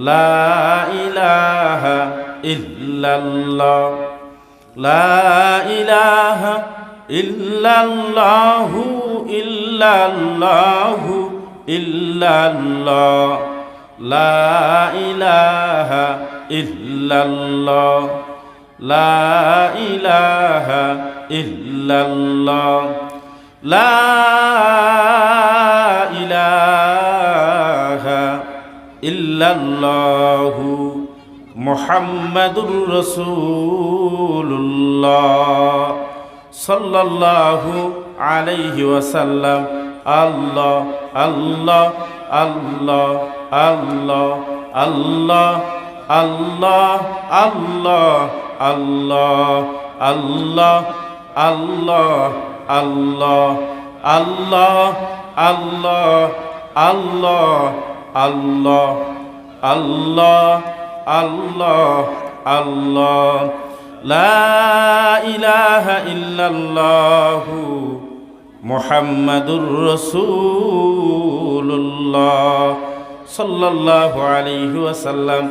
লা ইলাহা ইল্লাল্লাহ লা ইলাহা ইল্লাল্লাহু ইল্লাল্লাহু ইল্লাল্লাহ লা ইলাহা ইল্লাল্লাহ লা ইলাহা ইল্লাল্লাহ লা ইলাহা ইল্লাল্লাহু মুহাম্মাদুর রাসূলুল্লাহ সাল্লাল্লাহু আলাইহি ওয়াসাল্লাম। আল্লাহ আল্লাহ আল্লাহ আল্লাহ আল্লাহ আল্লাহ আল্লাহ আল্লাহ আল্লাহ আল্লাহ আল্লাহ আল্লাহ আল্লাহ আল্লাহ আল্লাহ আল্লাহ আল্লাহ আল্লাহ লা ইলাহা ইল্লাল্লাহু মুহাম্মাদুর রাসূলুল্লাহ সাল্লাল্লাহু আলাইহি ওয়াসাল্লাম।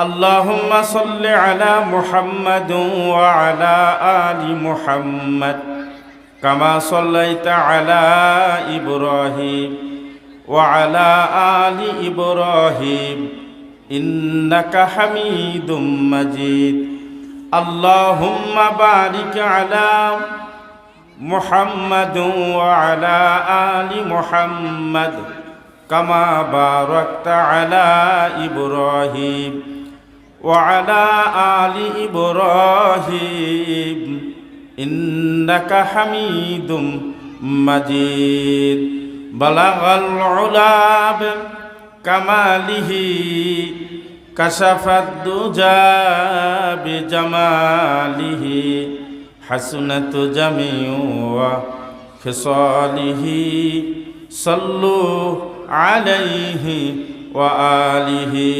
আল্লাহুম্মা সাল্লি আলা মুহাম্মাদ ওয়া আলা আলি মুহাম্মাদ কামা সাল্লাইতা আলা ইব্রাহিম ওয়া আলা আলি ইব্রাহিম ইন্নাকা হামিদুম মাজিদ। আল্লাহুম্মা বারিক আলা মুহাম্মাদ ওয়া আলা আলি মুহাম্মাদ কামা বারাকতা আলা ইব্রাহিম ওয়া আলা আলি ইব্রাহিম ইন্নাকা হামিদুম মাজিদ। বালাগাল উলাব কামালিহি কাশাফাদ দুজা বিজামালিহি হাসনাত জামিউ ওয়া খিসালিহি সাল্লু আলাইহি ওয়া আলিহি।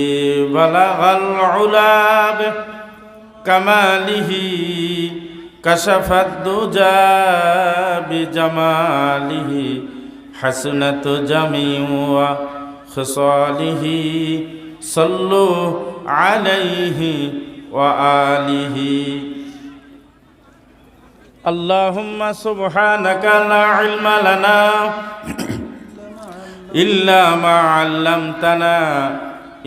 বালাগাল উলাব কামালিহি কাশাফাদ দুজা বিজামালিহি হাসনাত জামিউ ওয়া খিসালিহি সাল্লু আলাইহি ওয়া আলিহি। আল্লাহুম্মা সুবহানাকা লা ইলমা লানা ইল্লা মা আল্লামতানা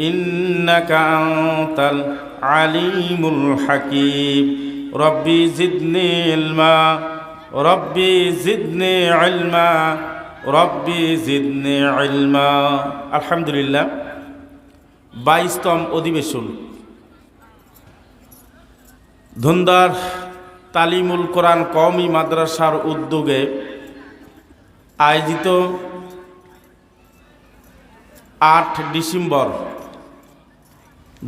ইন্নাকা আনতাল আলিমুল হাকীম। রব্বি জিদনি ইলমা রব্বি জিদনি ইলমা রব্বি জিদনি ইলমা। আলহামদুলিল্লাহ, 22তম অধিবেশন ধুন্দার তালিমুল কোরআন কওমি মাদ্রাসার উদ্যোগে আয়োজিত 8 ডিসেম্বর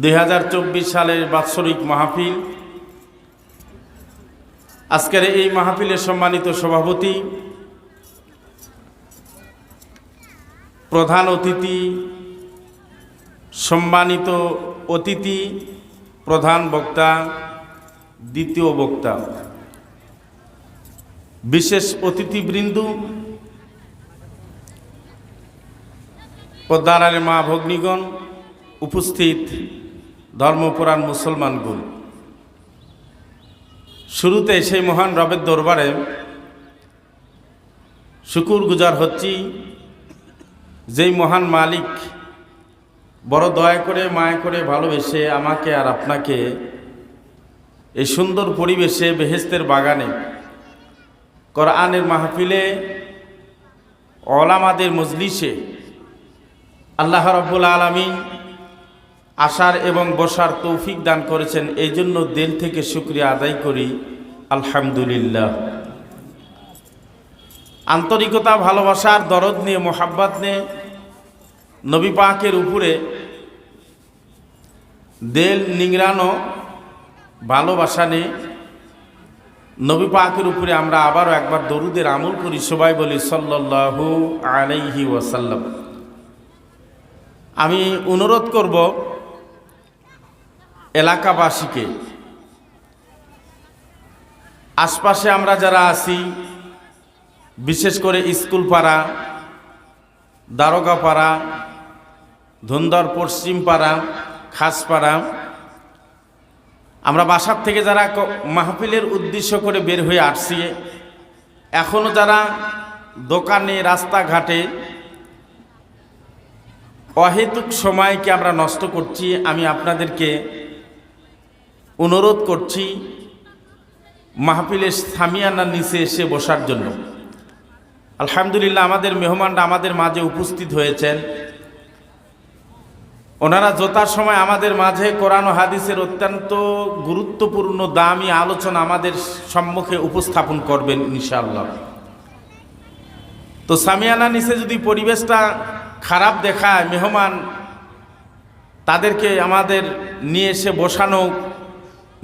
2024 সালের বাৎসরিক মাহফিল। আজকের এই মাহফিলের সম্মানিত সভাপতি, প্রধান অতিথি, সম্মানিত অতিথি, প্রধান বক্তা, দ্বিতীয় বক্তা, বিশেষ অতিথিবৃন্দ, পদ্মার মা ভগ্নীগণ, উপস্থিত ধর্মপরায়ণ মুসলমানগণ, শুরুতে সেই মহান রবের দরবারে শুকুর গুজার হচ্ছি, যেই মহান মালিক বড় দয়া করে মায়া করে ভালোবেসে আমাকে আর আপনাকে এই সুন্দর পরিবেশে বেহেশতের বাগানে কোরআনের মাহফিলে ওলামাদের মজলিসে আল্লাহ রাব্বুল আলামিন আসার এবং বসার তৌফিক দান করেছেন। এই জন্য দিল থেকে শুকরিয়া আদায় করি, আলহামদুলিল্লাহ। আন্তরিকতা, ভালোবাসার দরদ নিয়ে, মোহাব্বত নিয়ে নবী পাকের উপরে দেল নিংড়ানো ভালোবাসা নিয়ে নবী পাকের উপরে আমরা আবারও একবার দরুদের আমল করি। সবাই বলি সাল্লাল্লাহু আলাইহি ওয়াসাল্লাম। আমি অনুরোধ করব এলাকাবাসীকে, আশপাশে আমরা যারা আছি, বিশেষ করে স্কুল পাড়া, দারোগা পাড়া, ধুন্দর পশ্চিম পাড়া, খাসপাড়া, আমরা বাসার থেকে যারা মাহফিলের উদ্দেশ্য করে বের হয়ে আসছি, এখনও যারা দোকানে রাস্তাঘাটে অহেতুক সময়কে আমরা নষ্ট করছি, আমি আপনাদেরকে অনুরোধ করছি মাহফিলের সামিয়ানার নিচে এসে বসার জন্য। আলহামদুলিল্লাহ, আমাদের মেহমানরা আমাদের মাঝে উপস্থিত হয়েছেন। ওনারা যথার সময় আমাদের মাঝে কোরআন ও হাদিসের অত্যন্ত গুরুত্বপূর্ণ দামি আলোচনা আমাদের সম্মুখে উপস্থাপন করবেন ইনশাআল্লাহ। তো সামিয়ানা নিচে যদি পরিবেশটা খারাপ দেখায়, মেহমান তাদেরকে আমাদের নিয়ে এসে বসানো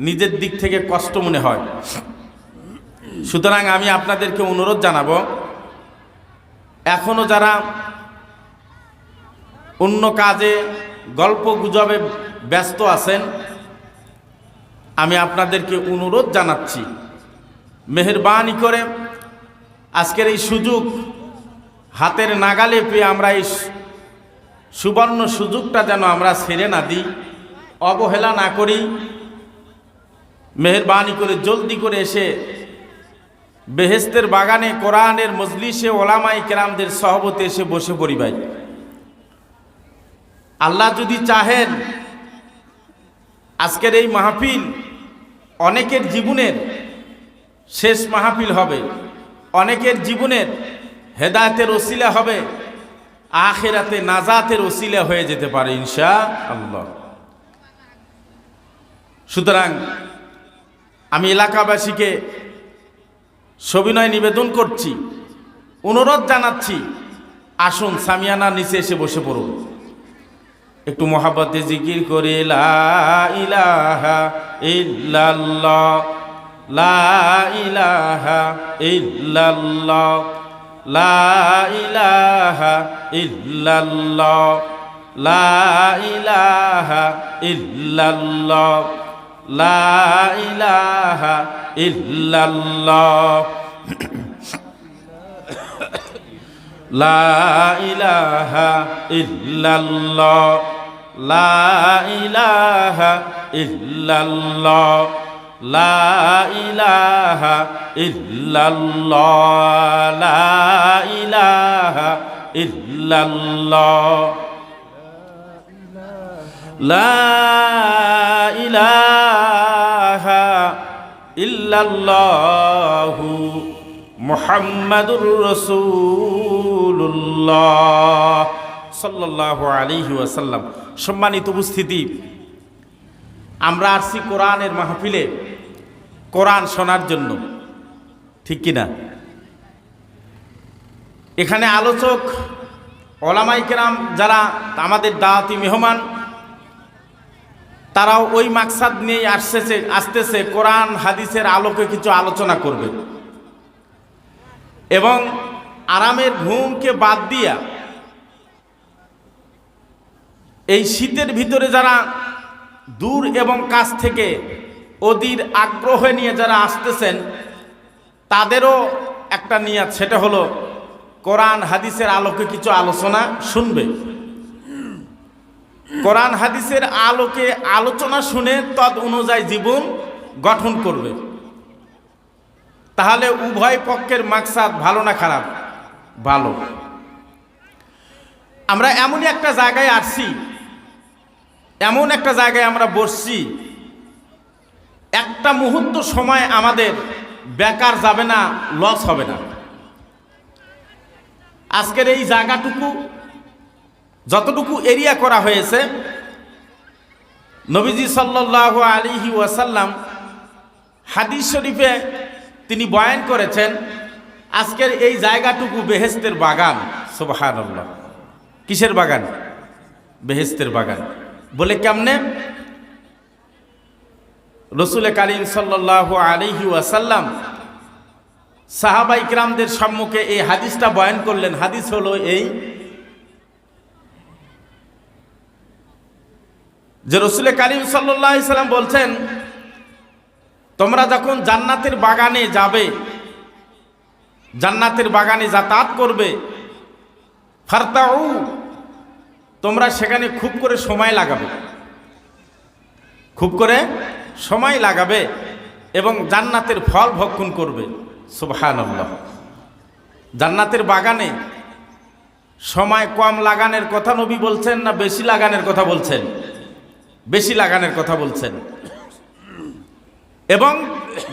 নিজের দিক থেকে কষ্ট মনে হয়। সুতরাং আমি আপনাদেরকে অনুরোধ জানাবো, এখনো যারা অন্য কাজে গল্প গুজবে ব্যস্ত আছেন, আমি আপনাদেরকে অনুরোধ জানাচ্ছি মেহেরবানি করে আজকের এই সুযোগ হাতের নাগালে পেয়ে আমরা এই সুবর্ণ সুযোগটা যেন আমরা ছেড়ে না দিই, অবহেলা না করি। মেহেরবানি করে জলদি করে এসে বেহেশতের বাগানে কোরআনের মজলিসে ওলামাই কেরামদের সহবতে এসে বসে পড়ি ভাই। আল্লাহ যদি চাহেন আজকের এই মাহফিল অনেকের জীবনের শেষ মাহফিল হবে, অনেকের জীবনের হেদায়েতের ওসিলা হবে, আখিরাতে নাজাতের ওসিলা হয়ে যেতে পারে ইনশাআল্লাহ। সুতরাং আমি এলাকাবাসীকে সবিনয় নিবেদন করছি, অনুরোধ জানাচ্ছি, আসুন সামিয়ানার নিচে এসে বসে পড়ুন। একটু মহাব্বতে জিকির করে লা ইলাহা ইল্লাল্লাহ, লা ইলাহা ইল্লাল্লাহ, লা ইলাহা ইল্লাল্লাহ, লা ইলাহা ইল্লাল্লাহ, লা ইলাহা ইল্লাল্লাহ, লা ইলাহা ইল্লাল্লাহ, লা ইলাহা ইল্লাল্লাহ, লা ইলাহা ইল্লাল্লাহ, লা ইলাহা ইল্লাল্লাহ, লা ইলাহা ইল্লাল্লাহু মুহাম্মাদুর রাসূলুল্লাহ সাল্লাল্লাহু আলাইহি ওয়াসাল্লাম। সম্মানিত উপস্থিতি, আমরা আসছি কোরআনের মাহফিলে কোরআন শোনার জন্য, ঠিক কিনা? এখানে আলোচক ওলামায়ে কেরাম যারা আমাদের দাওয়াতি মেহমান, তারাও ওই মাকসাদ নিয়ে আসতেছে কোরআন হাদিসের আলোকে কিছু আলোচনা করবে এবং আরামের ঘুমকে বাদ দিয়া এই শীতের ভিতরে যারা দূর এবং কাছ থেকে অধীর আগ্রহ নিয়ে যারা আসতেছেন, তাদেরও একটা নিয়াত, সেটা হলো কোরআন হাদিসের আলোকে কিছু আলোচনা শুনবে। কোরআন হাদিসের আলোকে আলোচনা শুনে তদ অনুযায়ী জীবন গঠন করবে। তাহলে উভয় পক্ষের মাকসাদ ভালো না খারাপ? ভালো। আমরা এমনই একটা জায়গায় আসছি, এমন একটা জায়গায় আমরা বসছি, একটা মুহূর্ত সময় আমাদের বেকার যাবে না, লস হবে না। আজকের এই জায়গাটুকু যতটুকু এরিয়া করা হয়েছে, নবীজি সাল্লাল্লাহু আলাইহি ওয়াসাল্লাম হাদিস শরীফে তিনি বয়ান করেছেন, আজকের এই জায়গাটুকু বেহেশতের বাগান। সুবহানাল্লাহ। কিসের বাগান? বেহেশতের বাগান। বলে কেমনে? রাসূল কারীম সাল্লাল্লাহু আলাইহি ওয়াসাল্লাম সাহাবা ইকরামদের সম্মুখে এই হাদিসটা বয়ান করলেন। হাদিস হলো এই যে রাসূল কারীম সাল্লাল্লাহু আলাইহি ওয়াসাল্লাম বলছেন, তোমরা যখন জান্নাতের বাগানে যাবে, জান্নাতের বাগানে যাতায়াত করবে, ফারতাউ, তোমরা সেখানে খুব করে সময় লাগাবে, খুব করে সময় লাগাবে এবং জান্নাতের ফল ভক্ষণ করবে। সুবহানাল্লাহ। জান্নাতের বাগানে সময় কম লাগানোর কথা নবী বলছেন না বেশি লাগানোর কথা বলছেন? বেশি লাগানোর কথা বলছেন। এবং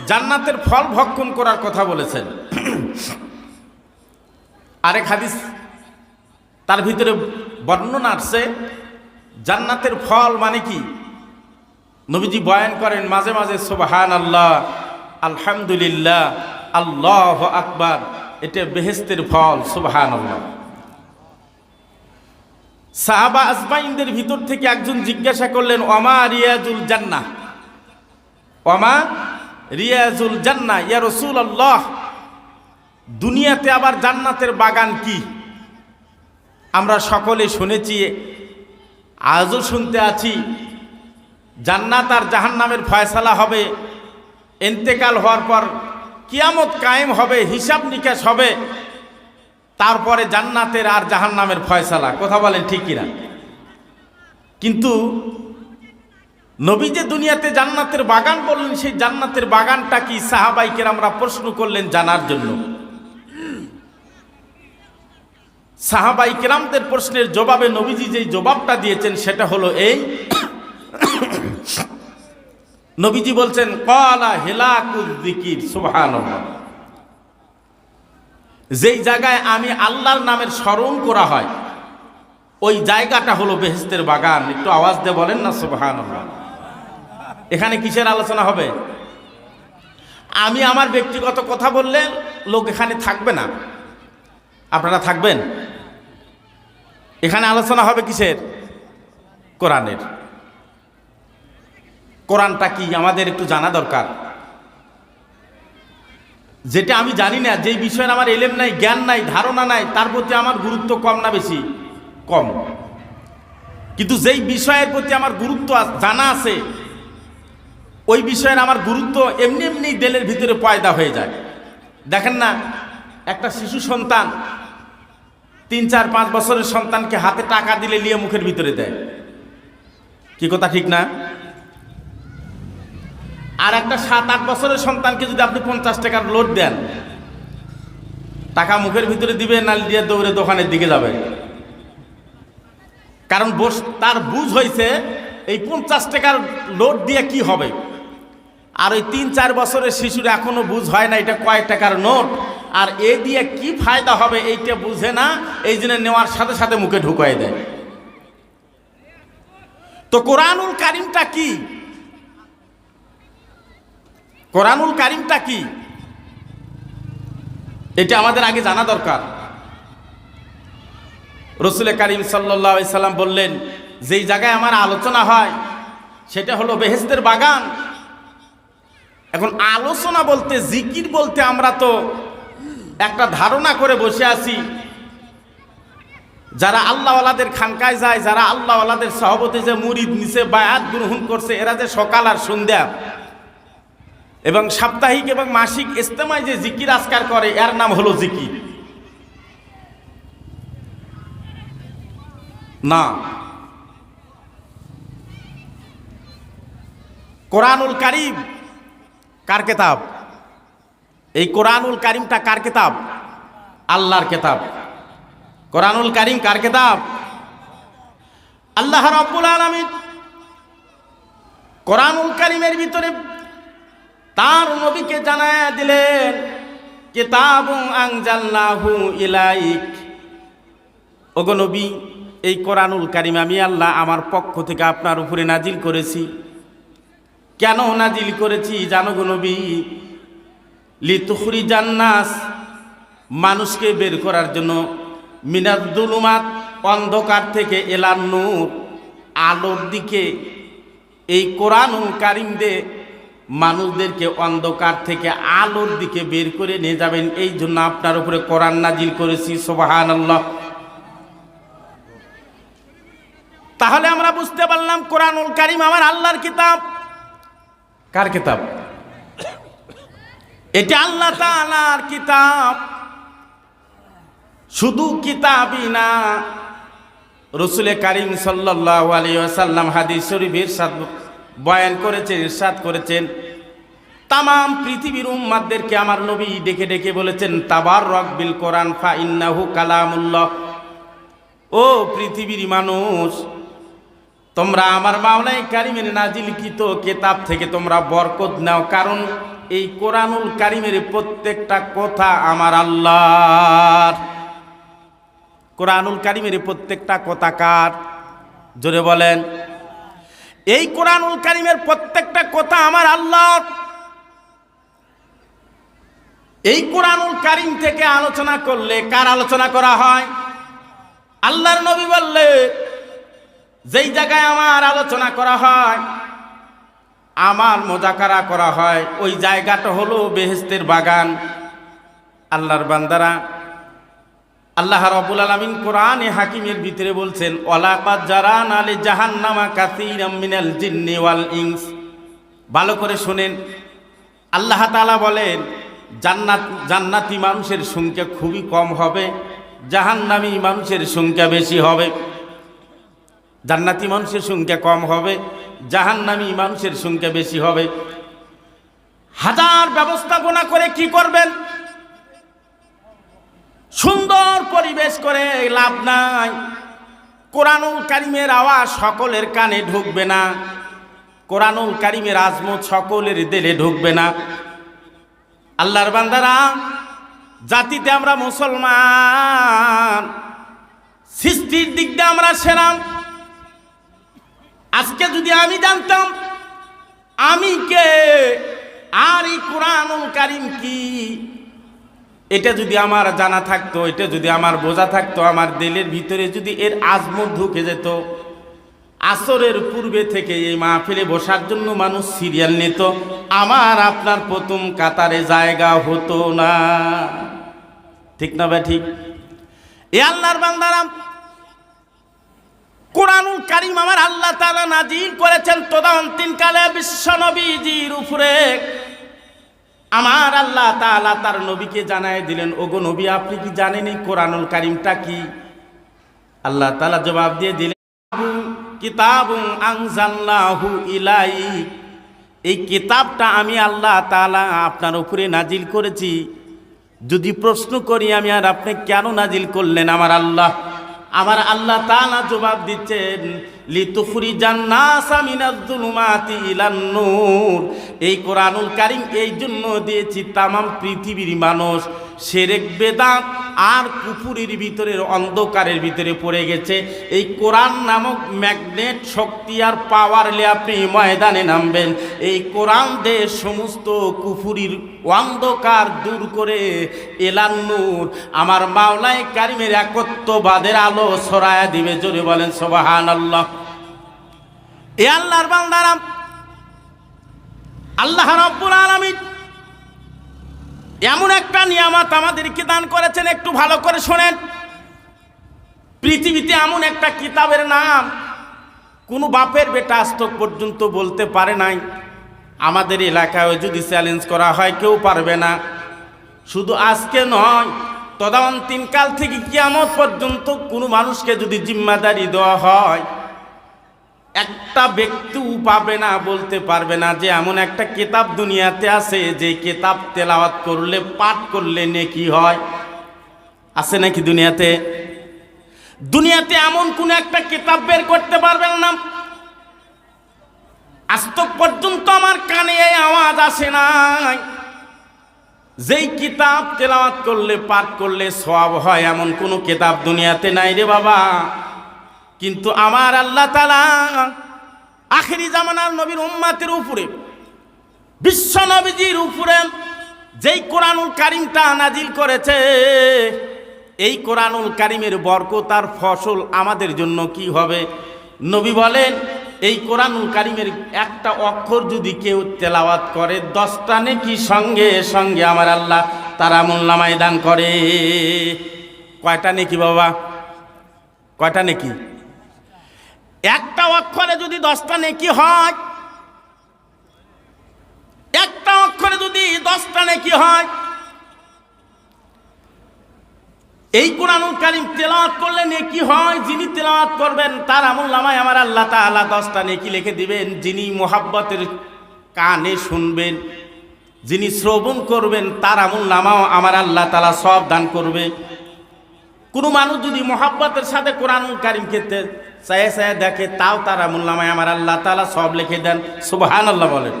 জান্নাতের ফল ভক্ষণ করার কথা বলেছেন। আরেক হাদিস তার ভিতরে বর্ণনা আসছে জান্নাতের ফল মানে কি। নবীজি বয়ান করেন মাঝে মাঝে সুবহানাল্লাহ, আলহামদুলিল্লাহ, আল্লাহু আকবার, এটা বেহেশতের ফল। সুবহানাল্লাহ। সাহাবা আজমাইনদের ভিতর থেকে একজন জিজ্ঞাসা করলেন, ওমা রিয়াজুল জান্নাহ, ওমা রিয়াজুল জান্নাহ ইয়া রাসূলুল্লাহ, দুনিয়াতে আবার জান্নাতের বাগান কি? আমরা সকলে শুনেছি, আজও শুনতে আছি, জান্নাত আর জাহান্নামের ফয়সালা হবে, ইন্তেকাল হওয়ার পর কিয়ামত কায়েম হবে, হিসাব নিকাশ হবে, তারপরে জান্নাতের আর জাহান্নামের ফয়সালা। কথা বলেন ঠিক কিনা? কিন্তু নবী যে দুনিয়াতে জান্নাতের বাগান বললেন, সেই জান্নাতের বাগানটা কি? সাহাবায়ে কেরামরা প্রশ্ন করলেন জানার জন্য। সাহাবায়ে কেরামদের প্রশ্নের জবাবে নবীজি যেই জবাবটা দিয়েছেন সেটা হলো এই, নবীজি বলছেন ক্বালা হিলাকুয যিকির। সুবহানাল্লাহ। যেই জায়গায় আমি আল্লাহর নামের স্মরণ করা হয় ওই জায়গাটা হলো বেহেশতের বাগান। একটু আওয়াজ দিয়ে বলেন না সুবহানাল্লাহ। এখানে কিসের আলোচনা হবে? আমি আমার ব্যক্তিগত কথা বললে লোক এখানে থাকবে না। আপনারা থাকবেন? এখানে আলোচনা হবে কিসের? কোরআনের। কোরআনটা কি আমাদের একটু জানা দরকার। যেটা আমি জানি না, যেই বিষয়ের আমার এলেম নাই, জ্ঞান নাই, ধারণা নাই, তার প্রতি আমার গুরুত্ব কম না বেশি? কম। কিন্তু যেই বিষয়ের প্রতি আমার গুরুত্ব জানা আছে ওই বিষয়ের আমার গুরুত্ব এমনি এমনি দিলের ভিতরে পয়দা হয়ে যায়। দেখেন না, একটা শিশু সন্তান 3-4-5 বছরের সন্তানকে হাতে টাকা দিলে নিয়ে মুখের ভিতরে দেয়। কি কথা ঠিক না? আর একটা 7-8 বছরের সন্তানকে যদি আপনি 50 টাকার নোট দেন, টাকা মুখের ভিতরে দিবে না দিয়ে দৌড়ে দোকানের দিকে যাবে। কারণ তার বুঝ হয়েছে এই 50 টাকার নোট দিয়ে কি হবে। আর ওই 3-4 বছরের শিশুর এখনো বুঝ হয় না এটা কয় টাকার নোট, আর এ দিয়ে কি ফায়দা হবে এইটা বুঝে না, এই জন্য নেওয়ার সাথে সাথে মুখে ঢুকাই দেয়। তো কোরআনুল কারীমটা কি? কোরআনুল কারীমটা কি এটা আমাদের আগে জানা দরকার। রাসূল কারীম সাল্লাল্লাহু আলাইহি সাল্লাম বললেন যেই জায়গায় আমার আলোচনা হয় সেটা হলো বেহেশতের বাগান। এখন আলোচনা বলতে, জিকির বলতে আমরা তো একটা ধারণা করে বসে আছি। যারা আল্লাহওয়ালাদের খানকায় যায়, যারা আল্লাহওয়ালাদের সহবতে যে মুরিদ নিছে, বায়াত গ্রহণ করছে, এরা যে সকাল আর সন্ধ্যা এবং সাপ্তাহিক এবং মাসিক ইজতেমায় যে জিকির আজকার করে এর নাম হলো জিকির না। কোরআনুল কারীম কার কিতাব? এই কোরআনুল কারীমটা কার কিতাব? আল্লাহর কিতাব। কোরআনুল কারীম কার কিতাব? আল্লাহ রাব্বুল আলামিন কোরআনুল কারীমের ভিতরে তার নবীকে জানায়া দিলেন কিতাবুন আনজালনাহু ইলাইক। ওগো নবী, এই কোরআনুল কারীম আমি আল্লাহ আমার পক্ষ থেকে আপনার উপরে নাজিল করেছি। কেন নাজিল করেছি জানো গো নবী? লিতুখরিজান নাস, মানুষকে বের করার জন্য, মিনাজ-জুলুমাত, অন্ধকার থেকে, ইলান নূর, আলোর দিকে। এই কোরআনুল কারীম দিয়ে মানুষদেরকে অন্ধকার থেকে আলোর দিকে বের করে নিয়ে যাবেন, এই জন্য আপনার উপরে কোরআন নাজিল করেছি। সুবহানাল্লাহ। তাহলে আমরা বুঝতে পারলাম কোরআনুল কারীম আমার আল্লাহর কিতাব। কার কিতাব? এটা আল্লাহ তাআলার কিতাব। শুধু কিতাবই না, রসুল কারীম সাল্লাল্লাহু আলাইহি ওয়াসাল্লাম হাদিস শরীফের বয়ান করেছেন, ইরশাদ করেছেন, তামাম পৃথিবীর উম্মাতদেরকে আমার নবী ডেকে ডেকে বলেছেন, তাবাররাক বিল কোরআন ফা ইন্নাহু কালামুল্লাহ। ও পৃথিবীর মানুষ, তোমরা আমার মাওলাই কারিমের নাজিলকৃত কিতাব থেকে তোমরা বরকত নাও, কারণ এই কোরআনুল কারিমের প্রত্যেকটা কথা আমার আল্লাহর। কোরআনুল কারিমের প্রত্যেকটা কথা কার? জোরে বলেন। এই কোরআনুল কারিমের প্রত্যেকটা কথা আমার আল্লাহর। এই কোরআনুল কারিম থেকে আলোচনা করলে কার আলোচনা করা হয়? আল্লাহর নবী বললে যেই জায়গায় আমার আলোচনা করা হয়, আমার মুযাকারা করা হয়, ওই জায়গাটা হলো বেহেশতের বাগান। আল্লাহর বান্দারা, আল্লাহ রাব্বুল আলামিন কোরআনে হাকিমের ভিতরে বলছেন, ওয়ালাকাদ জারানা লি জাহান্নামা কাসীরাম মিনাল জিন্নি ওয়াল ইনস। ভালো করে শুনেন, আল্লাহ তাআলা বলেন জান্নাতি মানুষের সংখ্যা খুবই কম হবে, জাহান্নামী মানুষের সংখ্যা বেশি হবে। জান্নাতি মানুষের সংখ্যা কম হবে, জাহান্নামী মানুষের সংখ্যা বেশি হবে। হাজার ব্যবস্থাপনা করে কি করবেন? সুন্দর পরিবেশ করে লাভ নাই। কোরআনুল কারিমের আওয়াজ সকলের কানে ঢুকবে না, কোরআনুল কারিমের আজমত সকলের দিলে ঢুকবে না। আল্লাহর বান্দারা, জাতিতে আমরা মুসলমান, সৃষ্টির দিক দিয়ে আমরা সেরা। আজকে যদি আমি জানতাম আমি কে আর এই কোরআনুল কারিম কি, এটা যদি আমার জানা থাকতো, এটা যদি আমার বোঝা থাকতো, আমার দিলের ভিতরে যদি এর আজমত ঢুকে যেত, আসরের পূর্বে থেকে এই মাহফিলে বসার জন্য মানুষ সিরিয়াল নিত, আমার আপনার প্রথম কাতারে জায়গা হতো না। ঠিক না ভাই? ঠিক। এ আল্লাহর বান্দারা, কোরআনুল কারীম আমার আল্লাহ তাআলা নাজিল করেছেন তদানীন্তনকালে বিশ্ব নবীজির উপরে। আমার আল্লাহ তাআলা তার নবীকে জানায় দিলেন, ওগো নবী, আপনি কি জানেন এই কোরআনুল কারীমটা কি? আল্লাহ তাআলা জবাব দিয়ে দিলেন, কিতাবুন আনজালনাহু ইলাইক। এই কিতাবটা আমি আল্লাহ তাআলা আপনার উপরে নাজিল করেছি। যদি প্রশ্ন করি আমি, আর আপনি কেন নাজিল করলেন? আমার আল্লাহ তাআলা জবাব দিচ্ছেন, লিতুখরিজান নাসা মিনাজ যুলুমাতি ইলান নূর। এই কোরআনুল কারীম এই জন্য দিয়েছি, তামাম পৃথিবীর মানুষ শিরক বেদাত আর কুফুরির ভিতরে, অন্ধকারের ভিতরে পড়ে গেছে। এই কোরআন নামক ম্যাগনেট শক্তি আর পাওয়ার নিয়ে আপনি ময়দানে নামবেন। এই কোরআন দিয়ে সমস্ত কুফুরির অন্ধকার দূর করে এলান নূর, আমার মাওলাই কারিমের একত্ববাদের আলো ছড়ায়া দিবে। জোরে বলেন সুবহানাল্লাহ। এ আল্লাহর বান্দারা, আল্লাহ রাব্বুল আলামিন এমন একটা নিয়ামত আমাদেরকে দান করেছেন, একটু ভালো করে শোনেন। পৃথিবীতে এমন একটা কিতাবের নাম কোনো বাপের বেটা আজ পর্যন্ত বলতে পারে নাই। আমাদের এলাকায় যদি চ্যালেঞ্জ করা হয় কেউ পারবে না। শুধু আজকে নয়, তদানীন্তনকাল থেকে কিয়ামত পর্যন্ত কোনো মানুষকে যদি জিম্মাদারি দেওয়া হয়, একটা ব্যক্তিও পাবে না, বলতে পারবে না যে এমন একটা কিতাব দুনিয়াতে আছে যে কিতাব তেলাওয়াত করলে, পাঠ করলে নেকি হয়। আছে নাকি দুনিয়াতে? দুনিয়াতে এমন কোন একটা কিতাব বের করতে পারবেন না। আজ পর্যন্ত আমার কানে এই আওয়াজ আসে নাই যেই কিতাব তেলাওয়াত করলে, পাঠ করলে সওয়াব হয়, এমন কোন কিতাব দুনিয়াতে নাই রে বাবা। কিন্তু আমার আল্লাহ তাআলা আখিরি জামানার নবীর উম্মতের উপরে, বিশ্ব নবীজির উপরে যেই কোরআনুল কারীমটা নাজিল করেছে, এই কোরআনুল কারীমের বরকত আর ফসল আমাদের জন্য কি হবে? নবী বলেন, এই কোরআনুল কারীমের একটা অক্ষর যদি কেউ তেলাওয়াত করে, 10টা নেকি সঙ্গে সঙ্গে আমার আল্লাহ তার আমলনামায় দান করে। কয়টা নেকি বাবা? কয়টা নেকি? একটা অক্ষরে যদি 10টা নেকি হয়, একটা অক্ষরে যদি 10টা নেকি হয়, এই কোরআনুল কারীম তেলাওয়াত করলে নেকি হয়, যিনি তেলাওয়াত করবেন তার আমলনামায় আমার আল্লাহ তাআলা 10টা নেকি লিখে দিবেন। যিনি মোহাব্বতের কানে শুনবেন, যিনি শ্রবণ করবেন তার আমলনামাও আমার আল্লাহ তাআলা সব দান করবে। কোনো মানুষ যদি মোহাব্বতের সাথে কোরআনুল কারীমকে চায়ে চায়ে দেখে, তাও তার আমলনামায় আমার আল্লাহ তাআলা সব লিখে দেন। সুবহানাল্লাহ বলেন।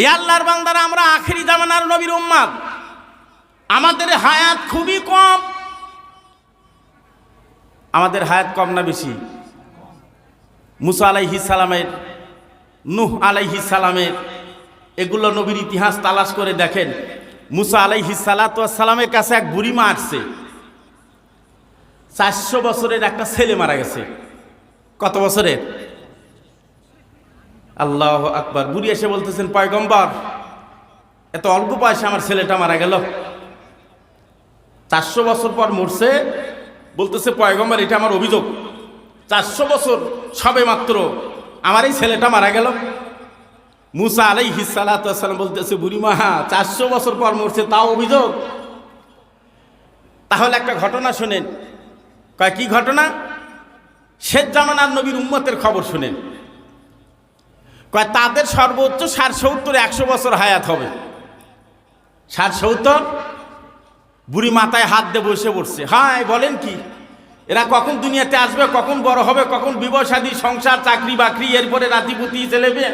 এই আল্লাহর বান্দারা, আমরা আখিরি জামানার নবীর উম্মত, আমাদের হায়াত খুবই কম। আমাদের হায়াত কম না বেশি? মুসা আলাইহিস সালামের, নূহ আলাইহিস সালামের, এগুলো নবীর ইতিহাস তালাশ করে দেখেন। মুসা আলাইহিস সালামের কাছে এক বুড়িমা আসছে, 400 বছরের একটা ছেলে মারা গেছে। কত বছরের? আল্লাহু আকবার। বুড়ি এসে বলতেছেন, পয়গম্বর, এত অল্প বয়সে আমার ছেলেটা মারা গেল। 400 বছর পর মরছে। বলতেছে, পয়গম্বর, এটা আমার অভিযোগ, 400 বছর সবে মাত্র আমার এই ছেলেটা মারা গেল। মুসা আলাইহিস সালাম বলতেছে, বুড়িমা, 400 বছর পর মরছে, তাও অভিযোগ? তাহলে একটা ঘটনা শোনেন। কয়, কি ঘটনা? শেষ জামানার নবীর উম্মতের খবর শুনেন। কয়, তাদের সর্বোচ্চ 60-70-100 বছর হায়াত হবে। 60-70? বুড়ি মাথায় হাত দিয়ে বসে পড়ছে। হ্যাঁ, বলেন কি? এরা কখন দুনিয়াতে আসবে, কখন বড় হবে, কখন বিবাহ শাদী, সংসার, চাকরি বাকরি, এরপরে নাতিপুতি ছেলেবে?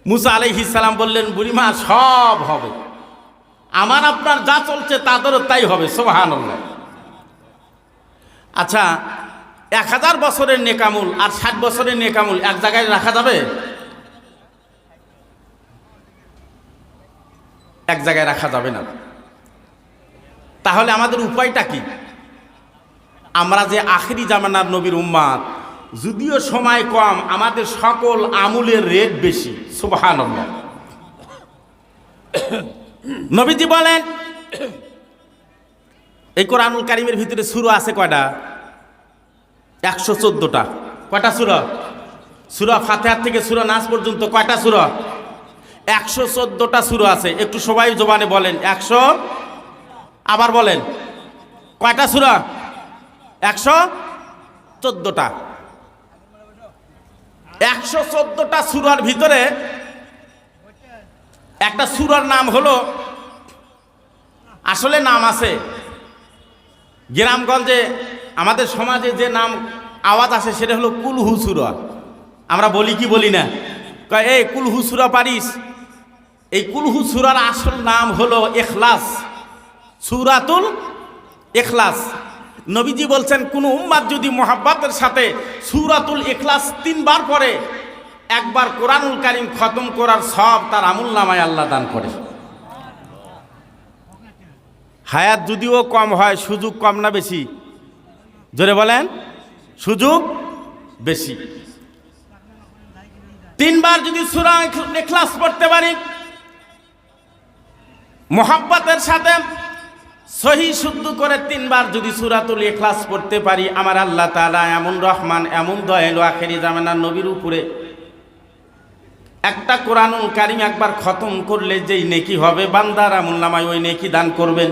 মুসা আলাইহিস সালাম বললেন, বুড়িমা, সব হবে। আমার আপনার যা চলছে তাদেরও তাই হবে। সুবহানাল্লাহ। আচ্ছা, 1000 বছরের নেকামুল আর 60 বছরের নেকামুল এক জায়গায় রাখা যাবে? এক জায়গায় রাখা যাবে না। তাহলে আমাদের উপায়টা কি? আমরা যে আখিরি জামানার নবীর উম্মত, যদিও সময় কম, আমাদের সকল আমলের রেট বেশি। সুবহানাল্লাহ। নবীজি বলেন, এই কোরআনুল কারীমের ভিতরে সূরা আছে কয়টা? 114টা। কয়টা সূরা? সূরা ফাতিহা থেকে সূরা নাস পর্যন্ত কয়টা সূরা? 114টা সূরা আছে। একটু সবাই জবানে বলেন, 100। আবার বলেন, কয়টা সূরা? 114টা। 114টা সূরার ভিতরে একটা সূরার নাম হলো, আসলে নাম আছে, গ্রামগঞ্জে আমাদের সমাজে যে নাম আওয়াজ আসে সেটা হলো কুলহু সূরা। আমরা বলি কি বলি না? কয়, এই কুলহু সূরা পারিস? এই কুলহু সূরার আসল নাম হলো ইখলাস, সূরাতুল ইখলাস। নবীজি বলছেন, কোন উম্মত যদি মুহাব্বতের সাথে সূরাতুল ইখলাস 3 বার পড়ে, একবার কোরআনুল কারীম খতম করার সব তার আমলনামায় আল্লাহ দান করে। হায়াত যদিও কম হয়, সুযোগ কম না বেশি? জোরে বলেন, সুযোগ বেশি। 3 বার যদি সূরা ইখলাস পড়তে পারি, মুহাব্বতের সাথে সহি শুদ্ধ করে 3 বার যদি সূরাতুল ইখলাস পড়তে পারি, আমার আল্লাহ তাআলা এমন রহমান, এমন দয়ালু, আখেরি জামানার নবীর উপরে একটা কোরআনুল কারীম একবার খতম করলে যেই নেকি হবে, বান্দার আমলনামায় ওই নেকি দান করবেন।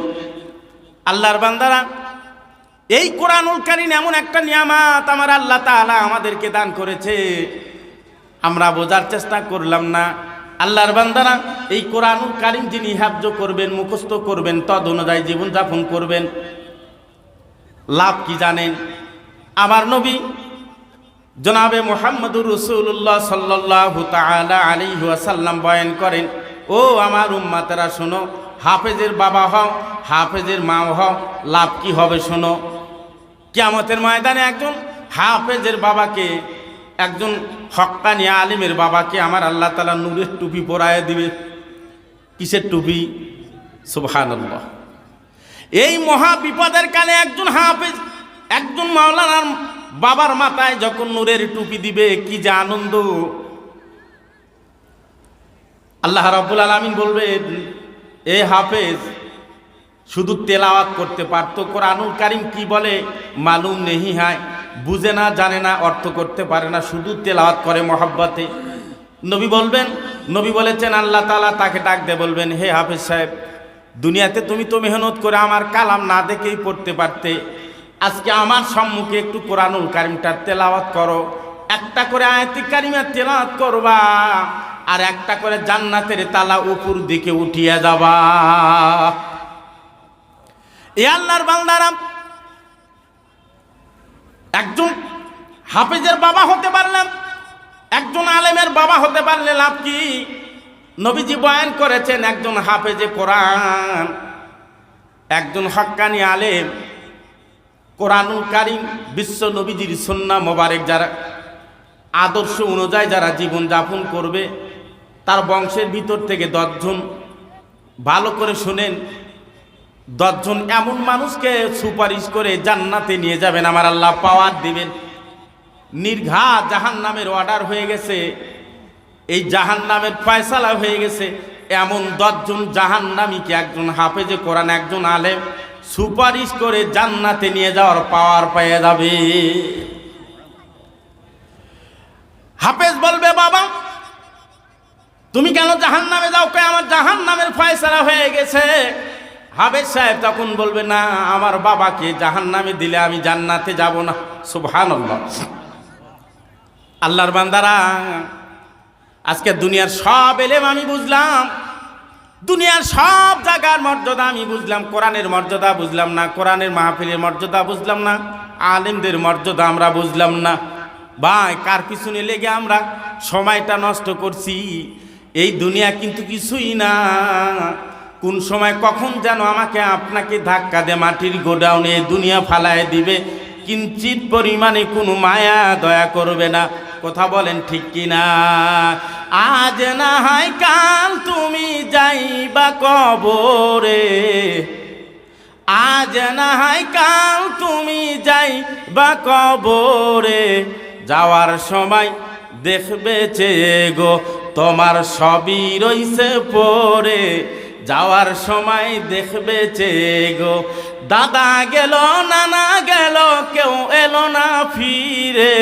আল্লাহর বান্দারা, এই কোরআনুল কারীম এমন একটা নিয়ামত আমার আল্লাহ তাআলা আমাদেরকে দান করেছে, আমরা বোঝার চেষ্টা করলাম না। আল্লাহর বান্দারা, এই কোরআনুল কারীম যিনি হিফজ করবেন, মুখস্থ করবেন, তদ অনুযায়ী জীবনযাপন করবেন, লাভ কি জানেন? আমার নবী জনাবে মুহাম্মদুর রাসূলুল্লাহ সাল্লাল্লাহু তাআলা আলাইহি ওয়াসাল্লাম বয়ান করেন, ও আমার উম্মতেরা শোনো, হাফেজের বাবা হও, হাফেজের মা হও, লাভ কি হবে শোনো। কিয়ামতের ময়দানে একজন হাফেজের বাবাকে, একজন হক্কানি আলিমের বাবাকে আমার আল্লাহ তাআলা নূরের টুপি পরায় দিবে। কিসের টুপি? সুবহানাল্লাহ। এই মহা বিপদের কালে একজন হাফেজ, একজন মাওলানার বাবার মাথায় যখন নূরের টুপি দিবে, কি যে আনন্দ! আল্লাহ রাব্বুল আলামিন বলবেন, এ হাফেজ শুধু তেলাওয়াত করতে পারতো, কোরআনুল কারীম কি বলে মালুম নেহি হয়, বুঝে না, জানে না, অর্থ করতে পারে না, শুধু তেলাওয়াত করে মহব্বতে। নবী বলবেন, নবী বলেছেন, আল্লাহ তাআলা তাকে ডাক দিয়ে বলবেন, হে হাফেজ সাহেব, দুনিয়াতে তুমি তো মেহনত করে আমার কালাম না দেখেই পড়তে পারতে। আজকে আমার সম্মুখে একটু কোরআনুল কারিমটা তেলাওয়াত করো, একটা করে আয়াতে কারিমা তেলাওয়াত করবা, আর একটা করে জান্নাতের তালা উপর দিকে উঠিয়ে যাবা। এ আল্লাহর বান্দারা, একজন হাফেজের বাবা হতে পারলাম, একজন আলেমের বাবা হতে পারলে লাভ কি? নবীজি বয়ান করেছেন, একজন হাফেজে কোরআন, একজন হক্কানি আলেম, কোরআনুল কারীম বিশ্ব নবীজির সুন্নাহ মোবারক যারা আদর্শ অনুযায়ী যারা জীবন যাপন করবে, তার বংশের ভিতর থেকে 10 জন, ভালো করে শুনেন, 10 জন এমন মানুষকে সুপারিশ করে জান্নাতে নিয়ে যাবেন, আমার আল্লাহ পাওয়ার দিবেন। নির্ঘাত জাহান্নামের অর্ডার হয়ে গেছে, এই জাহান্নামের ফয়সালা হয়ে গেছে, এমন 10 জন জাহান্নামীকে একজন হাফেজে কোরআন, একজন আলেম সুপারিশ করে জান্নাতে নিয়ে যাওয়ার পাওয়ার পেয়ে যাবে। হাফেজ বলবে, বাবা তুমি কেন জাহান্নামে যাও? কয় আমার জাহান্নামের ফয়সালা হয়ে গেছে। হাফেজ সাহেব তখন বলবে, না, আমার বাবাকে জাহান্নামে দিলে আমি জান্নাতে যাব না। সুবহানাল্লাহ। আল্লাহর বান্দারা, আজকে দুনিয়ার সব এলেম আমি বুঝলাম, দুনিয়ার সব জায়গার মর্যাদা আমি বুঝলাম, কোরআনের মর্যাদা বুঝলাম না, কোরআনের মাহফিলের মর্যাদা বুঝলাম না, আলেমদের মর্যাদা আমরা বুঝলাম না। ভাই, কার পিছনে লেগে আমরা সময়টা নষ্ট করছি? এই দুনিয়া কিন্তু কিছুই না। কোন সময় কখন যেন আমাকে আপনাকে ধাক্কা দিয়ে মাটির গোডাউনে দুনিয়া ফালায় দিবে, কিঞ্চিত পরিমাণে কোনো মায়া দয়া করবে না। কথা বলেন ঠিক কিনা? আজ না হয় কাল তুমি যাইবা কবরে, আজ না হয় কাল তুমি যাইবা কবরে, যাওয়ার সময় দেখবে চেয়ে গো তোমার সবই রইছে পড়ে, যাওয়ার সময় দেখবে চেয়ে গো দাদা গেল নানা গেল কেউ এলো না ফিরে,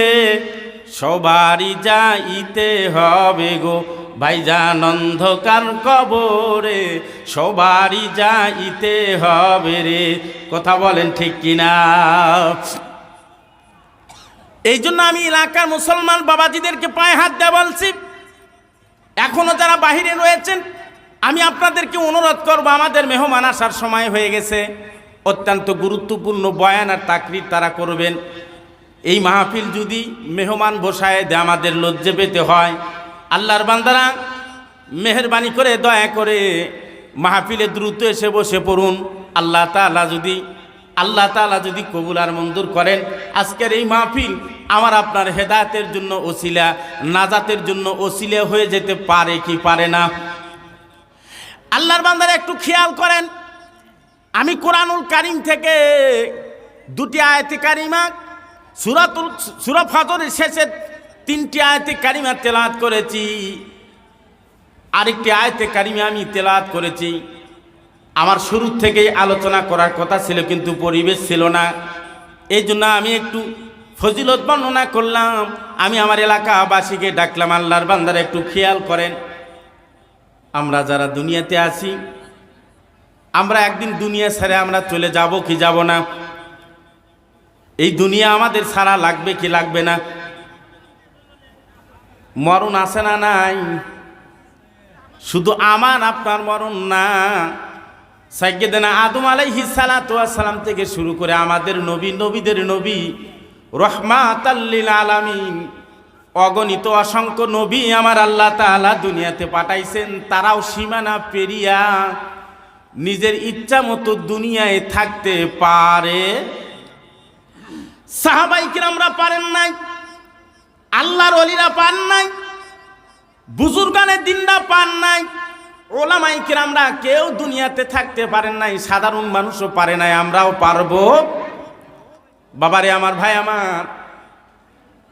সবারই যাইতে হবে গো ভাইজান অন্ধকার কবরে, সবারই যাইতে হবে রে। কথা বলেন ঠিক কিনা? এই জন্য আমি এলাকার মুসলমান বাবাজিদেরকে পায়ে হাত দিয়ে বলছি, এখনো যারা বাহিরে রয়েছেন, আমি আপনাদেরকে অনুরোধ করব, আমাদের মেহমান আসার সময় হয়ে গেছে। অত্যন্ত গুরুত্বপূর্ণ বয়ান আর তাকরির তারা করবেন। এই মাহফিল যদি মেহমান বসায় দেয় আমাদের লজ্জা পেতে হয়। আল্লাহর বান্দারা, মেহেরবানি করে দয়া করে মাহফিলে দ্রুত এসে বসে পড়ুন। আল্লাহ তাআলা যদি কবুল আর মঞ্জুর করেন, আজকের এই মাহফিল আমার আপনার হেদায়েতের জন্য ওসিলা, নাজাতের জন্য ওসিলা হয়ে যেতে পারে কি পারে না? আল্লাহর বান্দারা একটু খেয়াল করেন, আমি কোরআনুল কারীম থেকে 2টি আয়াতে কারিমা, সূরা ফাতরের শেষে 3টি আয়াতে কারিমা তেলাওয়াত করেছি, আরেকটি আয়াতে কারিমা আমি তেলাওয়াত করেছি। আমার শুরু থেকেই আলোচনা করার কথা ছিল, কিন্তু পরিবেশ ছিল না, এই জন্য আমি একটু ফজিলত বর্ণনা করলাম। আমি আমার এলাকাবাসীকে ডাকলাম, আল্লাহর বান্দারা একটু খেয়াল করেন, আমরা যারা দুনিয়াতে আছি, আমরা একদিন দুনিয়া ছেড়ে আমরা চলে যাব কি যাব না? এই দুনিয়া আমাদের ছাড়া লাগবে কি লাগবে না? মরণ আছে না নাই? শুধু আমার আপনার মরণ না, সাইয়্যিদানা আদম আলাইহিস সালাতু ওয়াস সালাম থেকে শুরু করে আমাদের নবী, নবীদের নবী, রহমাতাল লিল আলামিন, অগণিত অসংখ্য নবী আমার আল্লাহ তাআলা দুনিয়াতে পাঠাইছেন। তারাও সীমানা পেরিয়া নিজের ইচ্ছা মতো দুনিয়ায় থাকতে পারে। সাহাবায়ে কিরামরা পারেন নাই, আল্লাহর ওলিরা পান নাই, বুজুর্গানে দিনরা পান নাই, ওলামায়ে কিরামরা কেউ দুনিয়াতে থাকতে পারেন নাই, সাধারণ মানুষও পারে নাই, আমরাও পারবো? বাবারে আমার, ভাই আমার,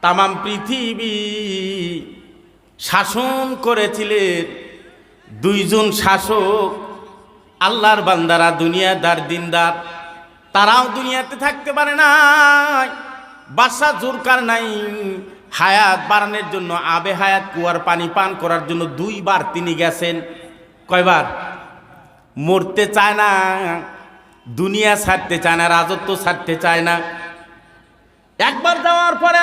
তামাম পৃথিবী শাসন করেছিলেন 2 জন শাসক। আল্লাহর বান্দারা দুনিয়াদার দিনদার, তারাও দুনিয়াতে থাকতে পারে নাই। বাদশা জুলকারনাইন হায়াত বাড়ানোর জন্য, আবে হায়াত কুয়ার পানি পান করার জন্য 2 বার তিনি গেছেন। কয়বার? মরতে চায় না, দুনিয়া ছাড়তে চায় না, রাজত্ব ছাড়তে চায় না। একবার যাওয়ার পরে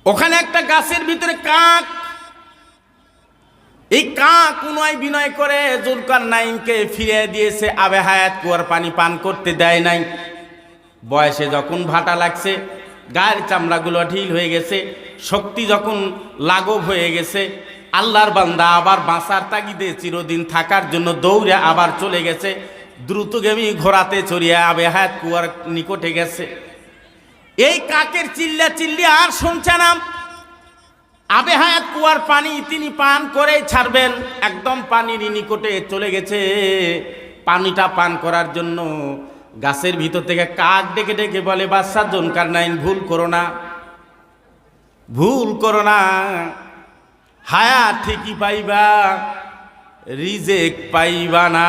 ওখানে একটা গাছের ভিতরে কাক, এই কাক উনয় বিনয় করে জুলকারনাইনকে ফিরিয়ে দিয়েছে, আবে হায়াত কুয়ার পানি পান করতে দেয় নাই। বয়সে যখন ভাটা লাগছে, গায়ের চামড়াগুলো ঢিল হয়ে গেছে, শক্তি যখন লাঘব হয়ে গেছে, আল্লাহর বান্দা আবার বাঁচার তাগিদে চিরদিন থাকার জন্য দৌড়ে আবার চলে গেছে, দ্রুতগামী ঘোড়াতে চড়িয়ে আবে হায়াত কুয়ার নিকটে গেছে। এই কাকের চিল্লা চিল্লি আর শুনছে না। আবে হায়াত কুয়ার পানি তিনি পান করেই ছাড়বেন, একদম পানির নিকটে চলে গেছে পানিটা পান করার জন্য। গাছের ভিতর থেকে কাক ডেকে ডেকে বলে, বাদশা জুলকারনাইন, ভুল করো না, ভুল করো না, হায়াত ঠিকই পাইবা, রিজেক পাইবা না।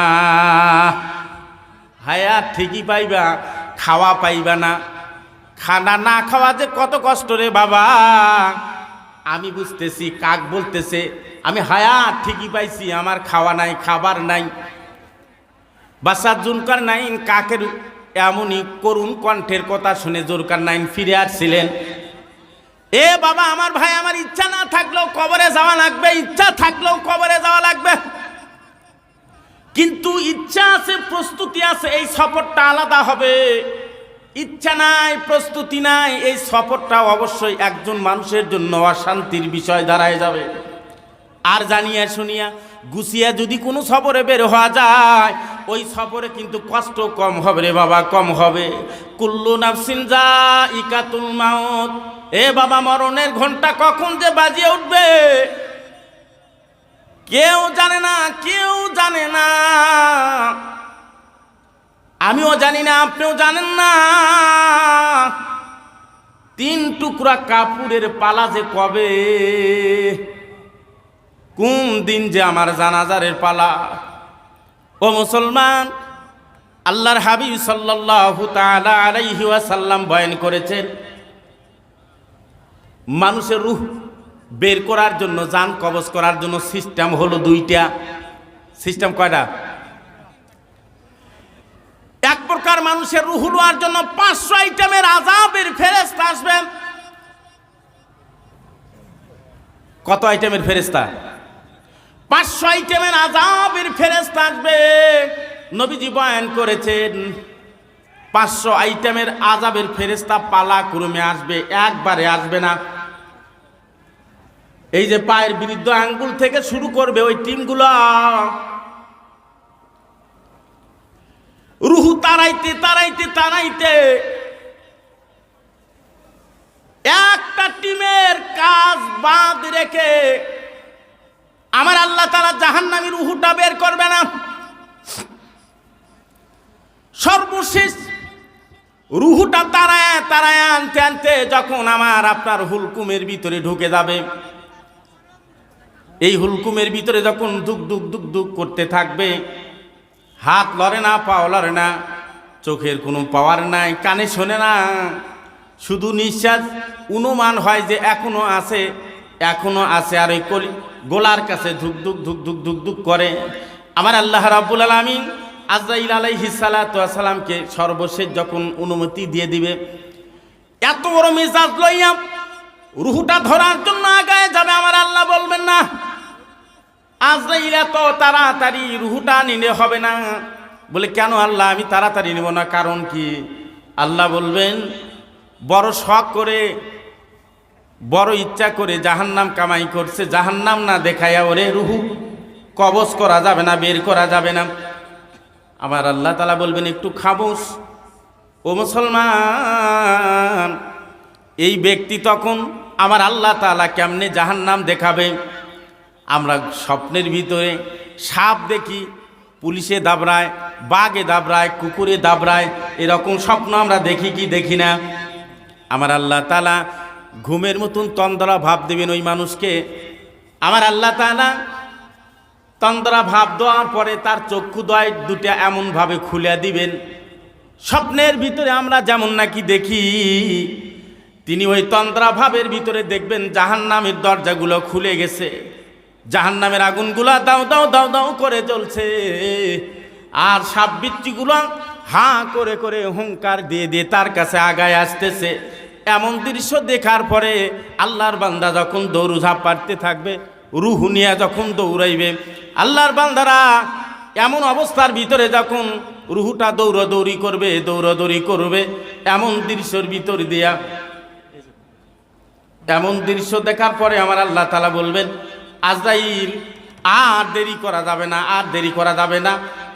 হায়াত ঠিকই পাইবা, খাওয়া পাইবা না। খানা না খাওয়া যে কত কষ্ট রে বাবা, আমি বুঝতেছি। কাক বলতেছে, আমি হায়াত ঠিকই পাইছি, আমার খাওয়া নাই, খাবার নাই। বাদশা জুলকারনাইন কাকের এমনই করুণ কণ্ঠের কথা শুনে জুলকারনাইন ফিরে আসছিলেন। এ বাবা, আমার ভাই, আমার ইচ্ছা না থাকলেও কবরে যাওয়া লাগবে, ইচ্ছা থাকলেও কবরে যাওয়া লাগবে, কিন্তু ইচ্ছা আছে, প্রস্তুতি আছে, এই সফরটা আলাদা হবে। ইচ্ছা নাই, প্রস্তুতি নাই, এই সফরটা অবশ্যই একজন মানুষের জন্য অশান্তির বিষয় দাঁড়ায় যাবে। আর জানিয়া শুনিয়া গুছিয়া যদি কোনো সফরে বের হওয়া যায়, ওই সফরে কিন্তু কষ্ট কম হবে রে বাবা, কম হবে। কুল্লু নাফসিন যায়িকাতুল মাউত, এ বাবা, মরণের ঘন্টা কখন যে বাজিয়ে উঠবে কেউ জানে না, কেউ জানে না। আমিও জানি না, আপনিও জানেন না। 3 টুকরা কাপড়ের পালা যে কবে, কোন দিন যে আমার জানাজারের পালা। ও মুসলমান, আল্লাহর হাবিব সাল্লাল্লাহু তাআলা আলাইহি ওয়াসাল্লাম বয়ান করেছেন, মানুষের রূহ বের করার জন্য, জান কবজ করার জন্য সিস্টেম হলো 2টা। সিস্টেম কয়টা? এক প্রকার মানুষের রূহ লওয়ার জন্য 500 আইটেমের আযাবের ফেরেশতা আসবেন। কত আইটেমের ফেরেশতা? 500 আইটেমের আযাবের ফেরেশতা আসবে। নবীজি বয়ান করেছেন 500 আইটেমের আযাবের ফেরেশতা পালা ক্রমে আসবে, একবারে আসবে না। এই যে পায়ের বৃদ্ধ আঙ্গুল থেকে শুরু করবে ওই টিমগুলো, রুহু তাড়াইতে তাড়াইতে তাড়াইতে একটা টিমের কাজ বাদ রেখে আমার আল্লাহ তাআলা জাহান্নামী রুহুটা বের করবে না। সর্বশেষ রুহুটা তাড়ায় তাড়ায় আনতে আনতে যখন আমার আপনার হুলকুমের ভিতরে ঢুকে যাবে, এই হুলকুমের ভিতরে যখন দুক দুক দুক দুক করতে থাকবে, হাত লড়ে না, পাও লড়ে না, চোখের কোনো পাওয়ার নাই, কানে শোনে না, শুধু নিঃশ্বাস অনুমান হয় যে এখনো আছে, এখনো আছে, আর ওই গোলার কাছে ধুক ধুক ধুক ধুক ধুক ধুক করে। আমার আল্লাহ রাব্বুল আলামিন আজরাইল আলাইহিস সালাতু ওয়াস সালামকে সর্বশেষ যখন অনুমতি দিয়ে দিবে, এত বড় মেজাজ লইয়া রুহুটা ধরার জন্য আগায় যাবে, আমার আল্লাহ বলবেন না, আজরাইল এত তাড়াতাড়ি রুহুটা নিলে হবে না। বলে, কেন আল্লাহ, আমি তাড়াতাড়ি নেব না, কারণ কি? আল্লাহ বলবেন, বড় শখ করে, বড় ইচ্ছা করে জাহান্নাম কামাই করছে, জাহান্নাম না দেখাইয়া ওরে রুহু কবজ করা যাবে না, বের করা যাবে না। আমার আল্লাহ তাআলা বলবেন, একটু খামোশ ও মুসলমান। এই ব্যক্তি তখন আমার আল্লাহ তাআলা কেমনে জাহান্নাম দেখাবে? আমরা স্বপ্নের ভিতরে সাপ দেখি, পুলিশে দাবড়ায়, বাঘে দাবড়ায়, কুকুরে দাবড়ায়, এরকম স্বপ্ন আমরা দেখি কি দেখি না? আমার আল্লাহ তাআলা ঘুমের মতন তন্দ্রা ভাব দেবেন ওই মানুষকে। আমার আল্লাহ তাআলা তন্দ্রা ভাব দেওয়ার পরে তার চক্ষুদ্বয় দুটা এমনভাবে খুলে দিবেন, স্বপ্নের ভিতরে আমরা যেমন নাকি দেখি, তিনি ওই তন্দ্রা ভাবের ভিতরে দেখবেন জাহান্নামের দরজাগুলো খুলে গেছে, জাহান্নামের আগুনগুলা দাও দাও দাও দাও করে জ্বলছে, আর সাপ বিচ্ছুগুলো হাঁ করে করে হুঙ্কার দিয়ে দিয়ে তার কাছে আগায় আসতেছে। এমন দৃশ্য দেখার পরে আল্লাহর বান্দা যখন দৌড়ঝাঁপ পাড়তে থাকবে, রুহ নিয়ে যখন দৌড়াইবে, আল্লাহর বান্দারা এমন অবস্থার ভিতরে যখন রুহুটা দৌড়াদৌড়ি করবে দৌড়াদৌড়ি করবে, এমন দৃশ্যের ভিতর দিয়া, এমন দৃশ্য দেখার পরে আমার আল্লাহ তাআলা বলবেন, আজরাইল আর দেরি করা যাবে না, আর দেরি করা যাবে না,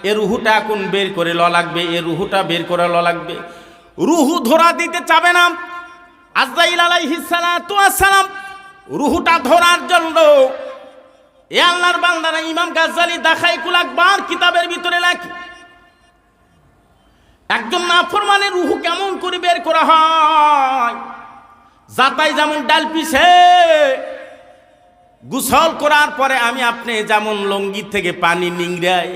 এ রুহুটা এখন বের করে ল লাগবে, এ রুহুটা বের করে ল লাগবে। রুহু ধরা দিতে চাবে না আজরাইল আলাইহিস সালাতু ওয়াস সালাম। রুহুটা ধরার জন্য এ আল্লাহর বান্দারা ইমাম গাজ্জালী দাখাইকুল আকবার কিতাবের ভিতরে লেখে, একজন নাফরমানের রুহু কেমন করে বের করা হয়, যাতাই যেমন ডাল পিছে গোসল করার পরে আমি আপনি যেমন লঙ্গি থেকে পানি নিংড়াই,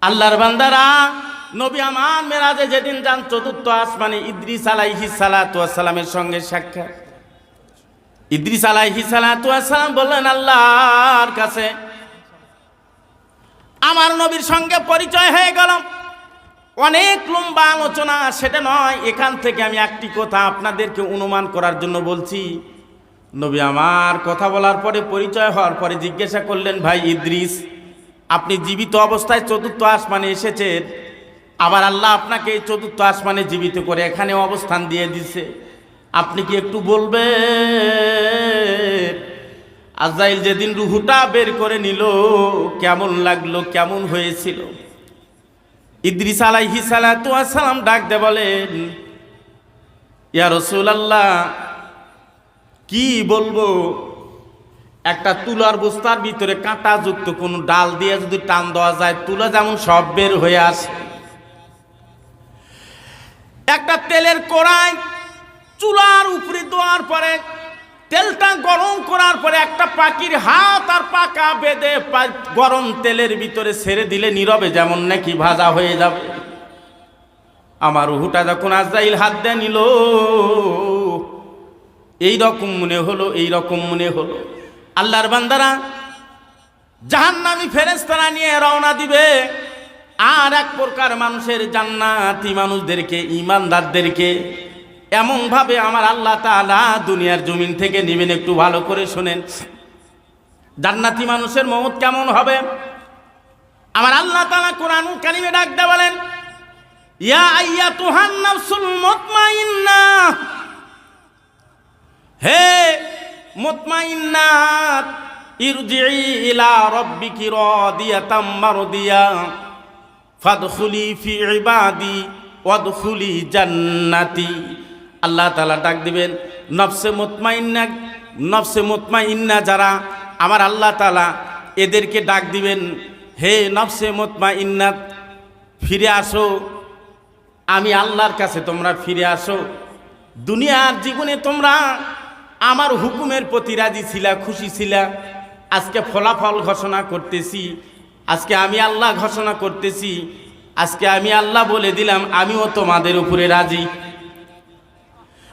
আল্লাহর বান্দারা নবী আমার মেরাজে যেদিন যান চতুর্থ আসমানে ইদ্রিস আলাইহিস সালাতু ওয়াস সালামের সঙ্গে সাক্ষাৎ। ইদ্রিস আলাইহিস সালাতু ওয়াস সালাম বললেন আল্লাহর কাছে আমার নবীর সঙ্গে পরিচয় হয়ে গেল, অনেক লম্বা আলোচনা, সেটা নয়, এখান থেকে আমি একটি কথা আপনাদেরকে অনুমান করার জন্য বলছি। নবী আমার কথা বলার পরে পরিচয় হওয়ার পরে জিজ্ঞাসা করলেন, ভাই ইদ্রিস, আপনি জীবিত অবস্থায় চতুর্থ আসমানে এসেছেন, আবার আল্লাহ আপনাকে এই চতুর্থ আসমানে জীবিত করে এখানে অবস্থান দিয়ে দিছে, আপনি কি একটু বলবেন আজরাইল যেদিন রুহুটা বের করে নিল কেমন লাগলো, কেমন হয়েছিল? ইদ্রিস আলাইহিস সালাতু ওয়াস সালাম ডাক দিয়ে বলেন, ইয়া রাসূলুল্লাহ, কি বলবো, একটা তুলার বস্তার ভিতরে কাঁটা যুক্ত কোন ডাল দিয়ে যদি টান দেওয়া যায় তুলা যেমন সব বের হয়ে আসে, একটা তেলের কড়াই চুলার উপরে দেওয়ার পরে তেলটা গরম করার পরে একটা পাখির হাত আর পাকা বেঁধে গরম তেলের ভিতরে ছেড়ে দিলে নীরবে যেমন নাকি ভাজা হয়ে যাবে, আমার রুহুটা যখন আজরাইল হাত দিয়ে নিল এইরকম মনে হলো, এইরকম মনে হলো। আল্লাহর বান্দারা জাহান্নামী ফেরেশতারা নিয়ে রওনা দিবে, আর এক প্রকার মানুষের জান্নাতি মানুষদেরকে, ঈমানদারদেরকে এমন ভাবে আমার আল্লাহ তাআলা দুনিয়ার জমিন থেকে নেবেন। একটু ভালো করে শুনেন, জান্নাতি মানুষের মওত কেমন হবে? আমার আল্লাহ তাআলা কোরআনুল কারীমে ডাক দিয়ে বলেন, ইয়া আইয়াতুহান নাফসুল মুতমাইন্নাহ, হে মুতমাইন্নাত, ইরজিই ইলা রাব্বিকি রাদিয়াতাম মারদিয়া ফাদখুলি ফি ইবাদি ওয়াদখুলি জান্নাতি। আল্লাহ তাআলা ডাক দিবেন নফসে মুতমাইন্না, নফসে মুতমাইন্না যারা আমার আল্লাহ তাআলা এদেরকে ডাক দিবেন, হে নফসে মুতমাইন্না, ফিরে আসো, আমি আল্লাহর কাছে তোমরা ফিরে আসো। দুনিয়ার জীবনে তোমরা আমার হুকুমের প্রতি রাজি ছিলা, খুশি ছিলা, আজকে ফলাফল ঘোষণা করতেছি, আজকে আমি আল্লাহ ঘোষণা করতেছি, আজকে আমি আল্লাহ বলে দিলাম আমিও তোমাদের উপরে রাজি।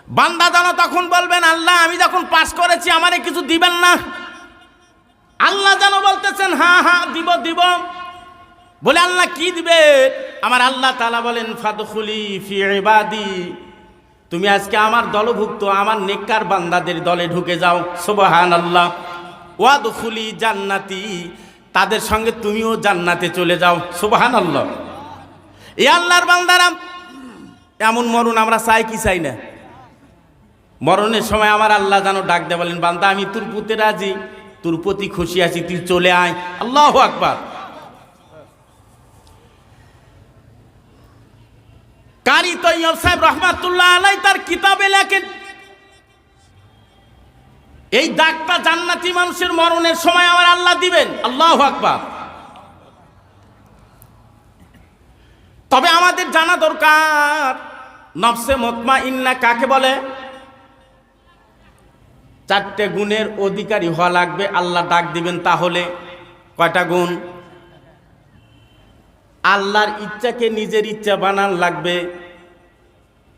বান্দা যেন তখন বলবেন, আল্লাহ আমি যখন পাস করেছি আমারে কিছু দিবেন না? আল্লাহ যেন বলতেছেন হ্যাঁ হ্যাঁ দিব দিব, বলে আল্লাহ কি দিবে? আমার আল্লাহ তাআলা বলেন, ফাদখুলি ফি ইবাদি, তুমি আজকে আমার দলভুক্ত, আমার নেককার বান্দাদের দলে ঢুকে যাও, সুবহানাল্লাহ। ওয়াদখুলি জান্নাতি, তাদের সঙ্গে তুমিও জান্নাতে চলে যাও, সুবহানাল্লাহ। এই আল্লাহর বান্দারা, এমন মরণ আমরা চাই কি চাই না? মরণের সময় আমার আল্লাহ যেন ডাক দিয়ে বলেন, বান্দা আমি তোর প্রতি রাজি, তোর প্রতি খুশি আছি, তুই চলে আয়। আল্লাহু আকবার। কারি তৈয়ব সাহেব রহমাতুল্লাহ আলাইহি তার কিতাবে লেখেন, এই ডাকটা জান্নাতি মানুষের মরণের সময় আমার আল্লাহ দিবেন। আল্লাহু আকবার। তবে আমাদের জানা দরকার নফসে মুতমাইন্না কাকে বলে? চারটে গুণের অধিকারী হওয়া লাগবে, আল্লাহ ডাক দিবেন। তাহলে কয়টা গুণ? আল্লাহর ইচ্ছাকে নিজের ইচ্ছা বানান লাগবে,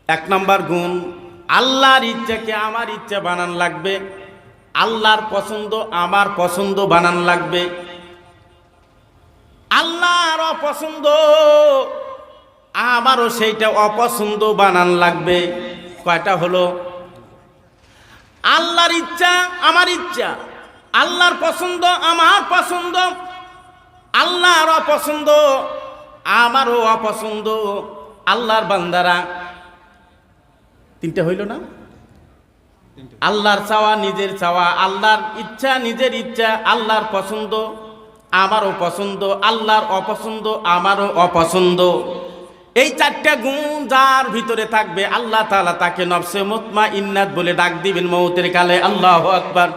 এক নাম্বার গুণ। আল্লাহর ইচ্ছাকে আমার ইচ্ছা বানান লাগবে, আল্লাহর পছন্দ আমার পছন্দ বানান লাগবে, আল্লাহর অপছন্দ আমারও সেইটা অপছন্দ বানান লাগবে। কয়টা হলো? আল্লাহর ইচ্ছা আমার ইচ্ছা, আল্লাহর পছন্দ আমার পছন্দ, আল্লাহর অপছন্দ আমারও অপছন্দ। আল্লাহর বান্দারা তিনটা হইল না? আল্লাহর চাওয়া নিজের চাওয়া, আল্লাহর ইচ্ছা নিজের ইচ্ছা, আল্লাহর পছন্দ আমারও পছন্দ, আল্লাহর অপছন্দ আমারও অপছন্দ। এই চারটা গুণ যার ভিতরে থাকবে আল্লাহ তাআলা তাকে নফসে মুতমাইন্নাত বলে ডাক দিবেন মৌতের কালে। আল্লাহু আকবার।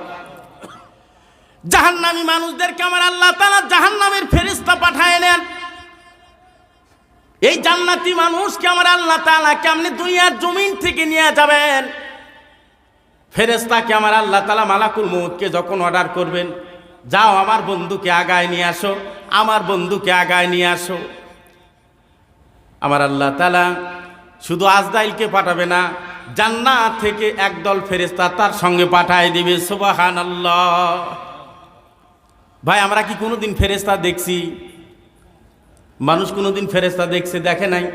জাহান্নামী মানুষদেরকে আমার আল্লাহ তাআলা জাহান্নামের ফেরেশতা পাঠায় নেন। এই জান্নাতি মানুষকে আমার আল্লাহ তাআলা কেমনে দুনিয়ার জমিন থেকে নিয়ে যাবেন? ফেরেশতাকে আমার আল্লাহ তাআলা মালাকুল মউতকে যখন অর্ডার করবেন, যাও আমার বন্ধুকে আগায় নিয়ে আসো, আমার বন্ধুকে আগায় নিয়ে আসো, আমার আল্লাহ তাআলা শুধু আজরাইলকে পাঠাবে না, জান্নাত থেকে একদল ফেরেশতা তার সঙ্গে পাঠায় দিবে। সুবহানাল্লাহ। ভাই আমরা কি কোনোদিন ফেরেশতা দেখছি? মানুষ কোনোদিন ফেরেশতা দেখছে? দেখে নাই।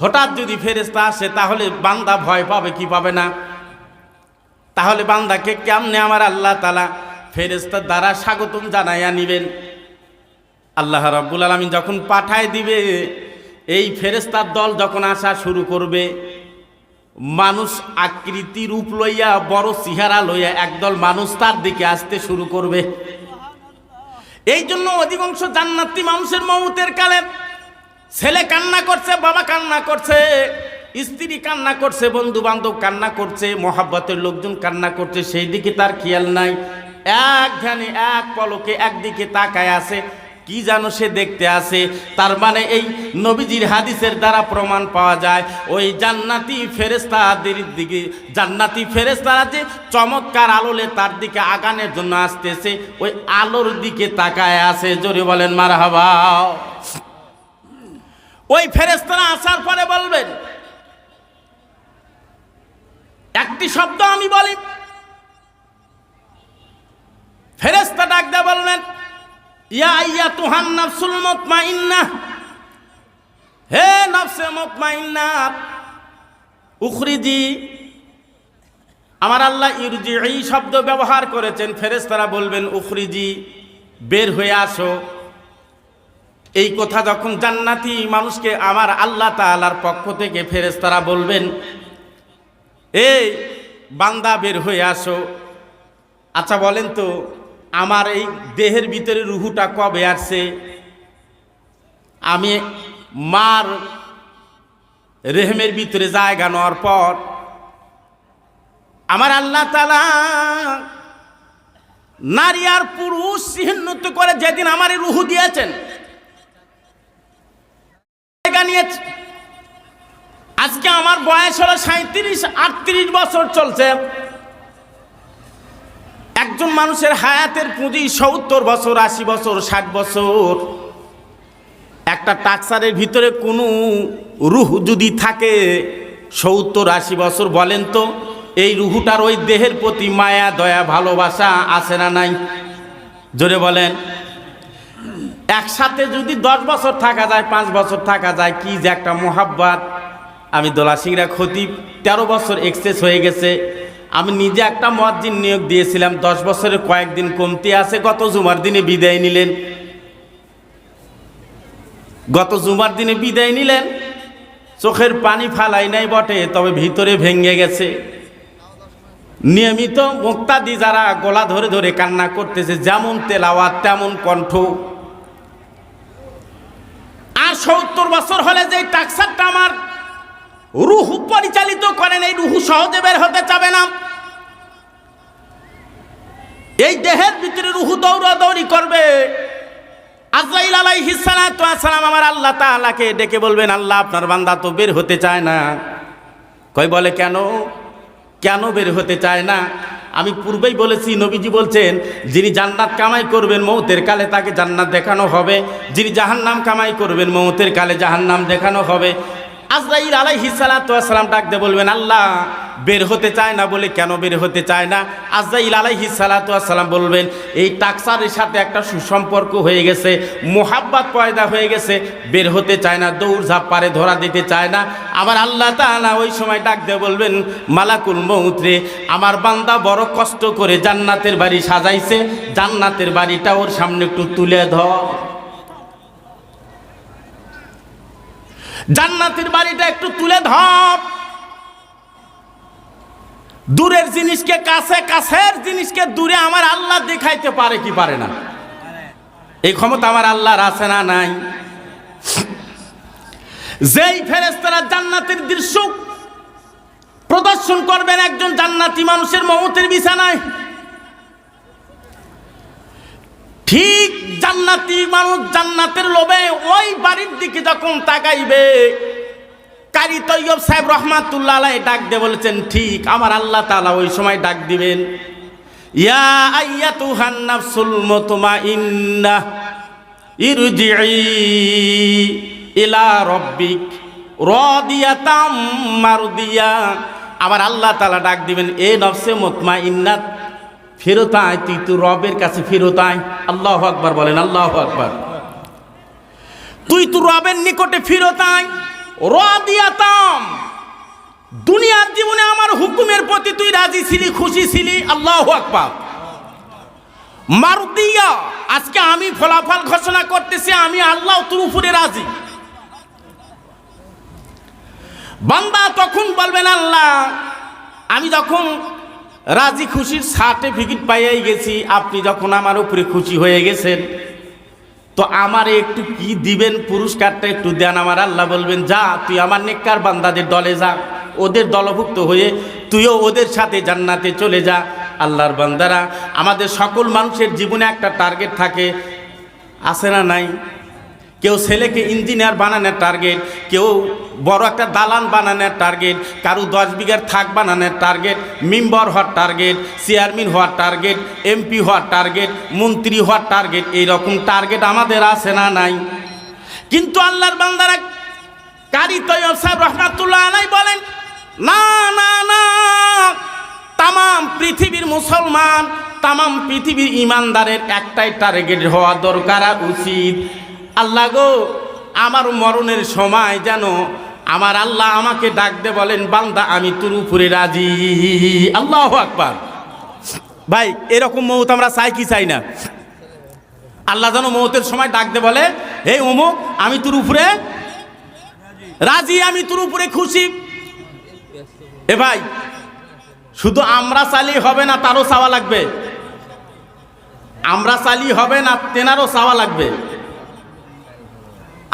হঠাৎ যদি ফেরেশতা আসে তাহলে বান্দা ভয় পাবে কি পাবে না? তাহলে বান্দাকে কেমনে আমার আল্লাহ তাআলা ফেরেশতার দ্বারা স্বাগতম জানাইয়া নিবেন? আল্লাহ রাব্বুল আলামিন যখন পাঠায় দিবে, এই ফেরেশতার দল যখন আসা শুরু করবে, মানুষ আকৃতি রূপ লইয়া বড় চেহারা লইয়া একদল মানুষ তার দিকে আসতে শুরু করবে। এই জন্য অধিকাংশ জান্নাতি মানুষের মউতের কালে ছেলে কান্না করছে, বাবা কান্না করছে, স্ত্রী কান্না করছে, বন্ধু বান্ধব কান্না করছে, মহাব্বতের লোকজন কান্না করছে, সেই দিকে তার খেয়াল নাই। এক ধ্যানে এক পলকে একদিকে তাকায় আছে, কি যেন সে দেখতে আসে। তার মানে এই নবীজির হাদিসের দ্বারা প্রমাণ পাওয়া যায় ওই জান্নাতি ফেরেশতাদের দিকে, জান্নাতি ফেরেশতারা যে চমৎকার আলোলে তার দিকে আগানোর জন্য আসতেছে, ওই আলোর দিকে তাকায় আছে। জোরে বলেন মারহাবা। ওই ফেরেশতারা আসার পরে বলবেন একটি শব্দ আমি বলি, ফেরেশতা ডাক দিয়ে বলবেন ইয়া আইয়াতুহান নাফসুল মুতমাইন্নাহ, হে নফসে মুতমাইন্নাহ উখরিজি। আমার আল্লাহ ইরজিই শব্দ ব্যবহার করেছেন, ফেরেশতারা বলবেন উখরিজি, বের হয়ে আসো। এই কথা যখন জান্নাতি মানুষকে আমার আল্লাহ তাআলার পক্ষ থেকে ফেরেশতারা বলবেন, এই বান্দা বের হয়ে আসো। আচ্ছা বলেন তো, আমার এই দেহের ভিতরে রুহুটা কবে আসছে? আমি মার রেহমের ভিতরে জায়গা নেওয়ার পর আমার আল্লাহ তাআলা নারী আর পুরুষ চিহ্নিত করে যেদিন আমার রুহু দিয়েছেন, জায়গা নিয়েছে। আজকে আমার বয়স হলো 37-38 বছর চলছে। একজন মানুষের হায়াতের পুঁজি 70 বছর, 80 বছর, 60 বছর। একটা টাকসারের ভিতরে কোনো রুহ যদি থাকে 70-80 বছর, বলেন তো এই রুহুটার ওই দেহের প্রতি মায়া দয়া ভালোবাসা আছে না নাই? জোরে বলেন। একসাথে যদি 10 বছর থাকা যায়, 5 বছর থাকা যায়, কি যে একটা মোহাব্বত। আমি দোলাশিংরা খতিব, 13 বছর এক্সেস হয়ে গেছে। আমি নিজে একটা মুয়াজ্জিন নিয়োগ দিয়েছিলাম, 10 বছরের কয়েকদিন কমতি আছে। গত জুমার দিনে বিদায় নিলেন, গত জুমার দিনে বিদায় নিলেন। চোখের পানি ফালাই নাই বটে, তবে ভিতরে ভেঙে গেছে। নিয়মিত মুক্তাদি যারা গলা ধরে ধরে কান্না করতেছে, যেমন তেলাওয়াত তেমন কণ্ঠ। আর 70 বছর হলে যে টাকসারটা আমার রুহু পরিচালিত করেন, এই রুহু সহজে বের হতে চাবে না। এই দেহের ভিতরে রুহু দৌড়াদৌড়ি করবে। আজরাইল আলাইহিস সালাতু ওয়াস সালাম আমার আল্লাহ তাআলাকে ডেকে বলবেন, আল্লাহ আপনার বান্দা তো বের হতে চায় না। কই বলে কেন? কেন বের হতে চায় না? আমি পূর্বেই বলেছি, নবীজি বলছেন যিনি জান্নাত কামাই করবেন মৌতের কালে তাকে জান্নাত দেখানো হবে, যিনি জাহান্নাম কামাই করবেন মৌতের কালে জাহান্নাম দেখানো হবে। আজরাইল আলাইহিস সালাতু ওয়াস সালাম ডাক দিয়ে বলবেন, আল্লাহ বের হতে চায় না। বলে কেন বের হতে চায় না? আজরাইল আলাইহিস সালাতু ওয়াস সালাম বলবেন এই টাকসারের সাথে একটা সুসম্পর্ক হয়ে গেছে, মোহাব্বত পয়দা হয়ে গেছে, বের হতে চায় না, দৌড় ঝাঁপ পারে ধরা দিতে চায় না। আবার আল্লাহ তাআলা ওই সময় ডাক দিয়ে বলবেন মালাকুল মউত রে, আমার বান্দা বড় কষ্ট করে জান্নাতের বাড়ি সাজাইছে, জান্নাতের বাড়িটা ওর সামনে একটু তুলে ধর, জান্নাতের বাড়িটা একটু তুলে ধর। দূরের জিনিসকে কাছে, কাছের জিনিসকে দূরে আমার আল্লাহ দেখাইতে পারে কি পারে না? এই ক্ষমতা আমার আল্লাহর আছে না নাই? যেই ফেরেশতারা জান্নাতের দৃশ্য প্রদর্শন করবেন একজন জান্নাতি মানুষের মওতের বিছানায়, ঠিক জান্নাতি মানুষ জান্নাতের লোভে ওই বাড়ির দিকে যখন তাকাইবে, কারি তৈয়ব সাহেব রহমাতুল্লাহ আলাইহি ডাক দিয়ে বলেছেন ঠিক আমার আল্লাহ তাআলা ওই সময় ডাক দিবেন ইয়া আইয়াতুহান নাফসুল মুতমাইন্নাহ ইরজিই ইলা রাব্বিক রাদিয়াতাম মারদিয়া। আমার আল্লাহ তাআলা ডাক দিবেন এ নফসে মুতমাইন্নাহ, ফেরত আয়, তুই তো রবের কাছে ফেরত আয়। আল্লাহু আকবার বলেন, আল্লাহু আকবার। তুই তো রবের নিকটে ফেরত আয়। রাদিয়াতাম, দুনিয়ার জীবনে আমার হুকুমের প্রতি তুই রাজি ছিলি, খুশি ছিলি। আল্লাহু আকবার। মারদিয়া, আজকে আমি ফলাফল ঘোষণা করতেছি আমি আল্লাহ তোর উপরে রাজি। বান্দা তখন বলবেন আল্লাহ আমি যখন রাজি খুশির সার্টিফিকেট পাইয়াই গেছি, আপনি যখন আমার উপরে খুশি হয়ে গেছেন, তো আমারে একটু কি দিবেন, পুরস্কারটা একটু দেন। আমার আল্লাহ বলবেন যা তুই আমার নেককার বান্দাদের দলে যা, ওদের দলভুক্ত হয়ে তুইও ওদের সাথে জান্নাতে চলে যা। আল্লাহর বান্দারা, আমাদের সকল মানুষের জীবনে একটা টার্গেট থাকে, আছে না নাই? কেউ ছেলেকে ইঞ্জিনিয়ার বানানোর টার্গেট, কেউ বড় একটা দালান বানানোর টার্গেট, কারো 10 বিঘার থাক বানানোর টার্গেট, মেম্বার হওয়ার টার্গেট, চেয়ারম্যান হওয়ার টার্গেট, এমপি হওয়ার টার্গেট, মন্ত্রী হওয়ার টার্গেট। এইরকম টার্গেট আমাদের আছে না নাই? কিন্তু আল্লাহর বান্দারা, কারি তৈয়ব সাহেব রহমাতুল্লাহ আলাইহি বলেন না না না, তামাম পৃথিবীর মুসলমান, তামাম পৃথিবীর ইমানদারের একটাই টার্গেট হওয়া দরকার উচিত, আল্লাহ গো আমার মরণের সময় যেন আমার আল্লাহ আমাকে ডাক দে বলেন বান্দা আমি তোর উপরে রাজি। আল্লাহু আকবার। ভাই এরকম মৌত আমরা চাই কি চাই না? আল্লাহ যেন মৌতের সময় ডাক দে বলে হে অমুক আমি তোর উপরে রাজি, আমি তোর উপরে খুশি। এ ভাই শুধু আমরা চাইলেই হবে না, তারও চাওয়া লাগবে। আমরা চাইলেই হবে না, তেনারও চাওয়া লাগবে।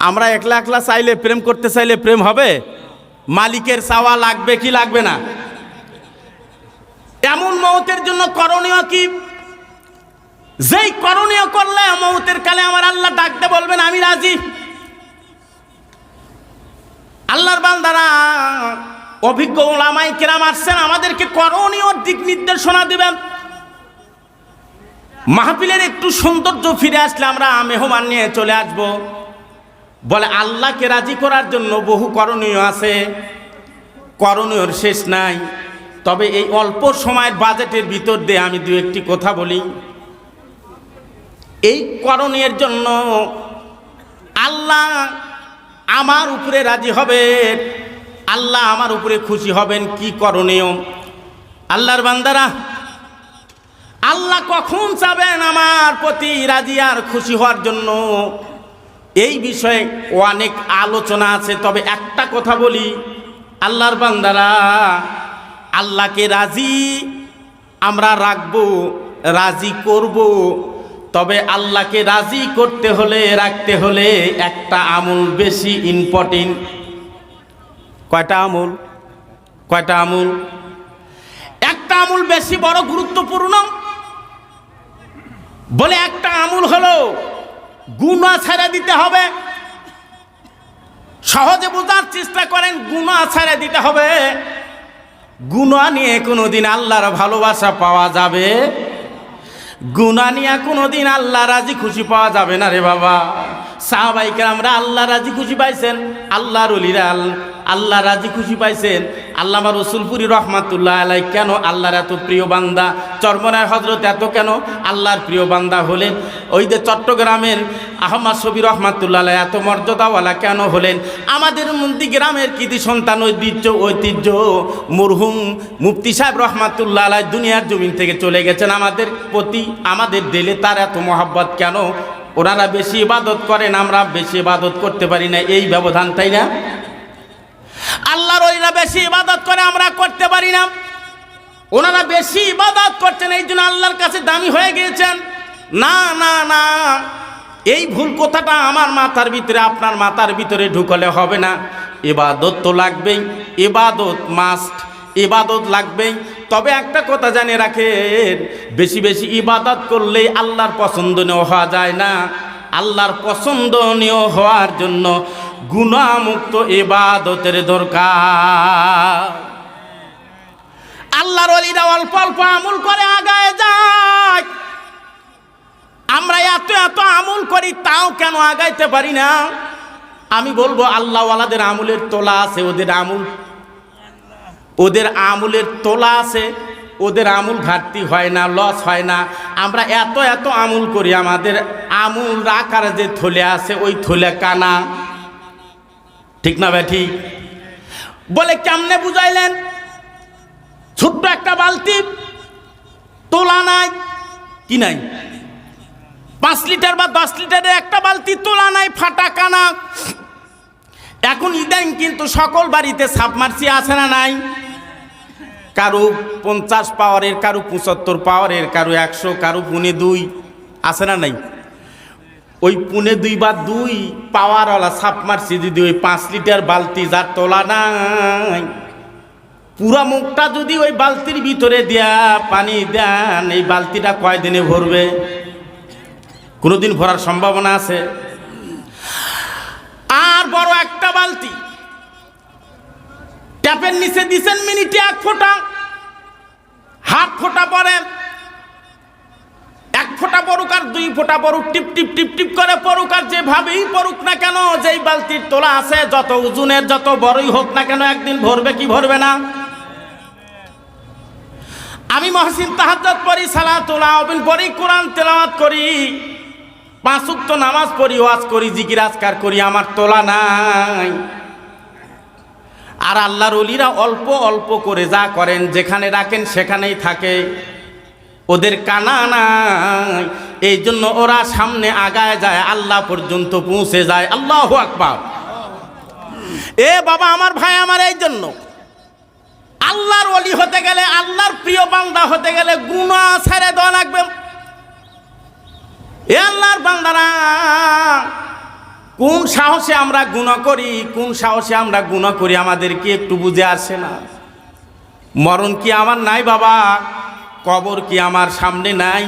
আমরা একলা একলা চাইলে, প্রেম করতে চাইলে প্রেম হবে? মালিকের চাওয়া লাগবে কি লাগবে না? এমন মওতের জন্য করণীয় কি? যেই করণীয় করলে মওতের কালে আমার আল্লাহ ডাকতে বলবেন আমি রাজি। আল্লাহর বান্দারা, অভিজ্ঞ উলামায়ে কেরাম আসছেন আমাদেরকে করণীয় দিক নির্দেশনা দিবেন। মাহফিলের একটু সৌন্দর্য ফিরে আসলে আমরা মেহমান নিয়ে চলে আসব। বলে আল্লাহকে রাজি করার জন্য বহু করণীয় আছে, করণীয়র শেষ নাই। তবে এই অল্প সময়ের বাজেটের ভিতর দিয়ে আমি দু একটি কথা বলি। এই করণীয়ের জন্য আল্লাহ আমার উপরে রাজি হবেন, আল্লাহ আমার উপরে খুশি হবেন। কি করণীয়? আল্লাহর বান্দারা, আল্লাহ কখন চাবেন আমার প্রতি রাজি আর খুশি হওয়ার জন্য, এই বিষয়ে অনেক আলোচনা আছে। তবে একটা কথা বলি, আল্লাহর বান্দারা, আল্লাহকে রাজি আমরা রাখবো, রাজি করব। তবে আল্লাহকে রাজি করতে হলে, রাখতে হলে একটা আমল বেশি ইম্পর্টেন্ট। কয়টা আমল? কয়টা আমল? একটা আমল বেশি বড় গুরুত্বপূর্ণ। বলে একটা আমল হলো গুনাহ ছেড়ে দিতে হবে। সহজে বোঝার চেষ্টা করেন, গুনাহ ছেড়ে দিতে হবে। গুনাহ নিয়ে কোনোদিন আল্লাহর ভালোবাসা পাওয়া যাবে? গুনাহ নিয়ে কোনোদিন আল্লাহ রাজি খুশি পাওয়া যাবে না রে বাবা। সাহাবায়ে কেরামরা আল্লাহ রাজি খুশি পাইছেন, আল্লাহর ওলিরা আল্লাহ রাজি খুশি পাইছেন। আল্লামা রসুলপুরি রহমাতুল্লাহ আলাই কেন আল্লাহর এত প্রিয় বান্দা, চরমনায় হজরত এত কেন আল্লাহর প্রিয় বান্দা হলেন? ওই যে চট্টগ্রামের আহমদ শফি রহমাতুল্লাহ আলাই এত মর্যাদাওয়ালা কেন হলেন? আমাদের মন্দি গ্রামের কৃতি সন্তান ঐতিহ্য মরহুম মুফতি সাহেব রহমাতুল্লাহ আলাই দুনিয়ার জমিন থেকে চলে গেছেন। আমাদের প্রতি আমাদের দিলে তার এত মহব্বত কেন? ওনারা বেশি ইবাদত করেন, আমরা বেশি ইবাদত করতে পারি না, এই ব্যবধান, তাই না? আল্লাহর ওলিরা বেশি ইবাদত করে, আমরা করতে পারি না। ওনারা বেশি ইবাদত করছেন, এই জন্য আল্লাহর কাছে দামি হয়ে গিয়েছেন। না না না, এই ভুল কথাটা আমার মাথার ভিতরে আপনার মাথার ভিতরে ঢুকলে হবে না। ইবাদত তো লাগবেই, ইবাদত মাস্ট, ইবাদত লাগবেই। তবে একটা কথা জানে রাখেন, বেশি বেশি ইবাদত করলেই আল্লাহর পছন্দনীয় হওয়া যায় না। আল্লাহর পছন্দনীয় হওয়ার জন্য গুনাহমুক্ত ইবাদতের দরকার। আল্লাহর ওলিরা অল্প অল্প আমল করে আগায় যায়, আমরা এত এত আমল করি, তাও কেন আগাইতে পারি না? আমি বলবো আল্লাহওয়ালাদের আমলের তোলা আছে, ওদের আমলের তোলা আছে, ওদের আমল ঘাটতি হয় না, লস হয় না। আমরা এত এত আমল করি, আমাদের আমল রাখার যে থলে আছে ওই থলে কানা, ঠিক না ভাই? ঠিক বলে কেমনে বুঝাইলেন? ছোট্ট একটা বালতি, তোলা নাই, কি নাই? 5 লিটার বা 10 লিটারের একটা বালতি তোলা নাই, ফাটা কানা। এখন ইদানিং কিন্তু সকল বাড়িতে সাবমার্সি আছে না নাই? কারো 50 পাওয়ারের, কারো 75 পাওয়ারের, কারো 100, কারো 2.5 আছে না নাই? ওই 2.5 বা 2 পাওয়ারওয়ালা সাবমার্সি যদি ওই 5 লিটার বালতি যার তোলা নাই, পুরা মুখটা যদি ওই বালতির ভিতরে দেয়া পানি দেন, এই বালতিটা কয়দিনে ভরবে? কোনোদিন ভরার সম্ভাবনা আছে? আর বড় একটা বালতি ট্যাপের নিচে দিছেন, মিনিটে 1 ফোঁটা, হাফ ফোঁটা পরে, 1 ফোঁটা পড়ুক আর 2 ফোঁটা পড়ুক, টিপ টিপ টিপ টিপ করে পড়ুক, আর যেভাবেই পড়ুক না কেন, যেই বালতির তোলা আছে যত ওজনের, যত বড়ই হোক না কেন, একদিন ভরবে কি ভরবে না? আমি মহসিন তাহাজ্জুদ পড়ি, সালাতুল আওয়াবিন পড়ি, কোরআন তেলাওয়াত করি, 5 ওয়াক্ত নামাজ পড়ি, ওয়াজ করি, জিকির আজকার করি, আমার তোলা নাই। আর আল্লাহর ওলিরা অল্প অল্প করে যা করেন, যেখানে রাখেন সেখানেই থাকে, ওদের কানা নাই। এই জন্য ওরা সামনে আগায় যায়, আল্লাহ পর্যন্ত পৌঁছে যায়। আল্লাহু আকবার। এ বাবা, আমার ভাই আমার, এই জন্য আল্লাহর ওলি হতে গেলে, আল্লাহর প্রিয় বান্দা হতে গেলে গুনাহ ছেড়ে দেওয়া লাগবে। এ আল্লাহর বান্দারা, কোন সাহসে আমরা গুনাহ করি, কোন সাহসে আমরা গুনাহ করি, আমাদের কি একটু বুঝে আসে না? মরণ কি আমার নাই বাবা? কবর কি আমার সামনে নাই?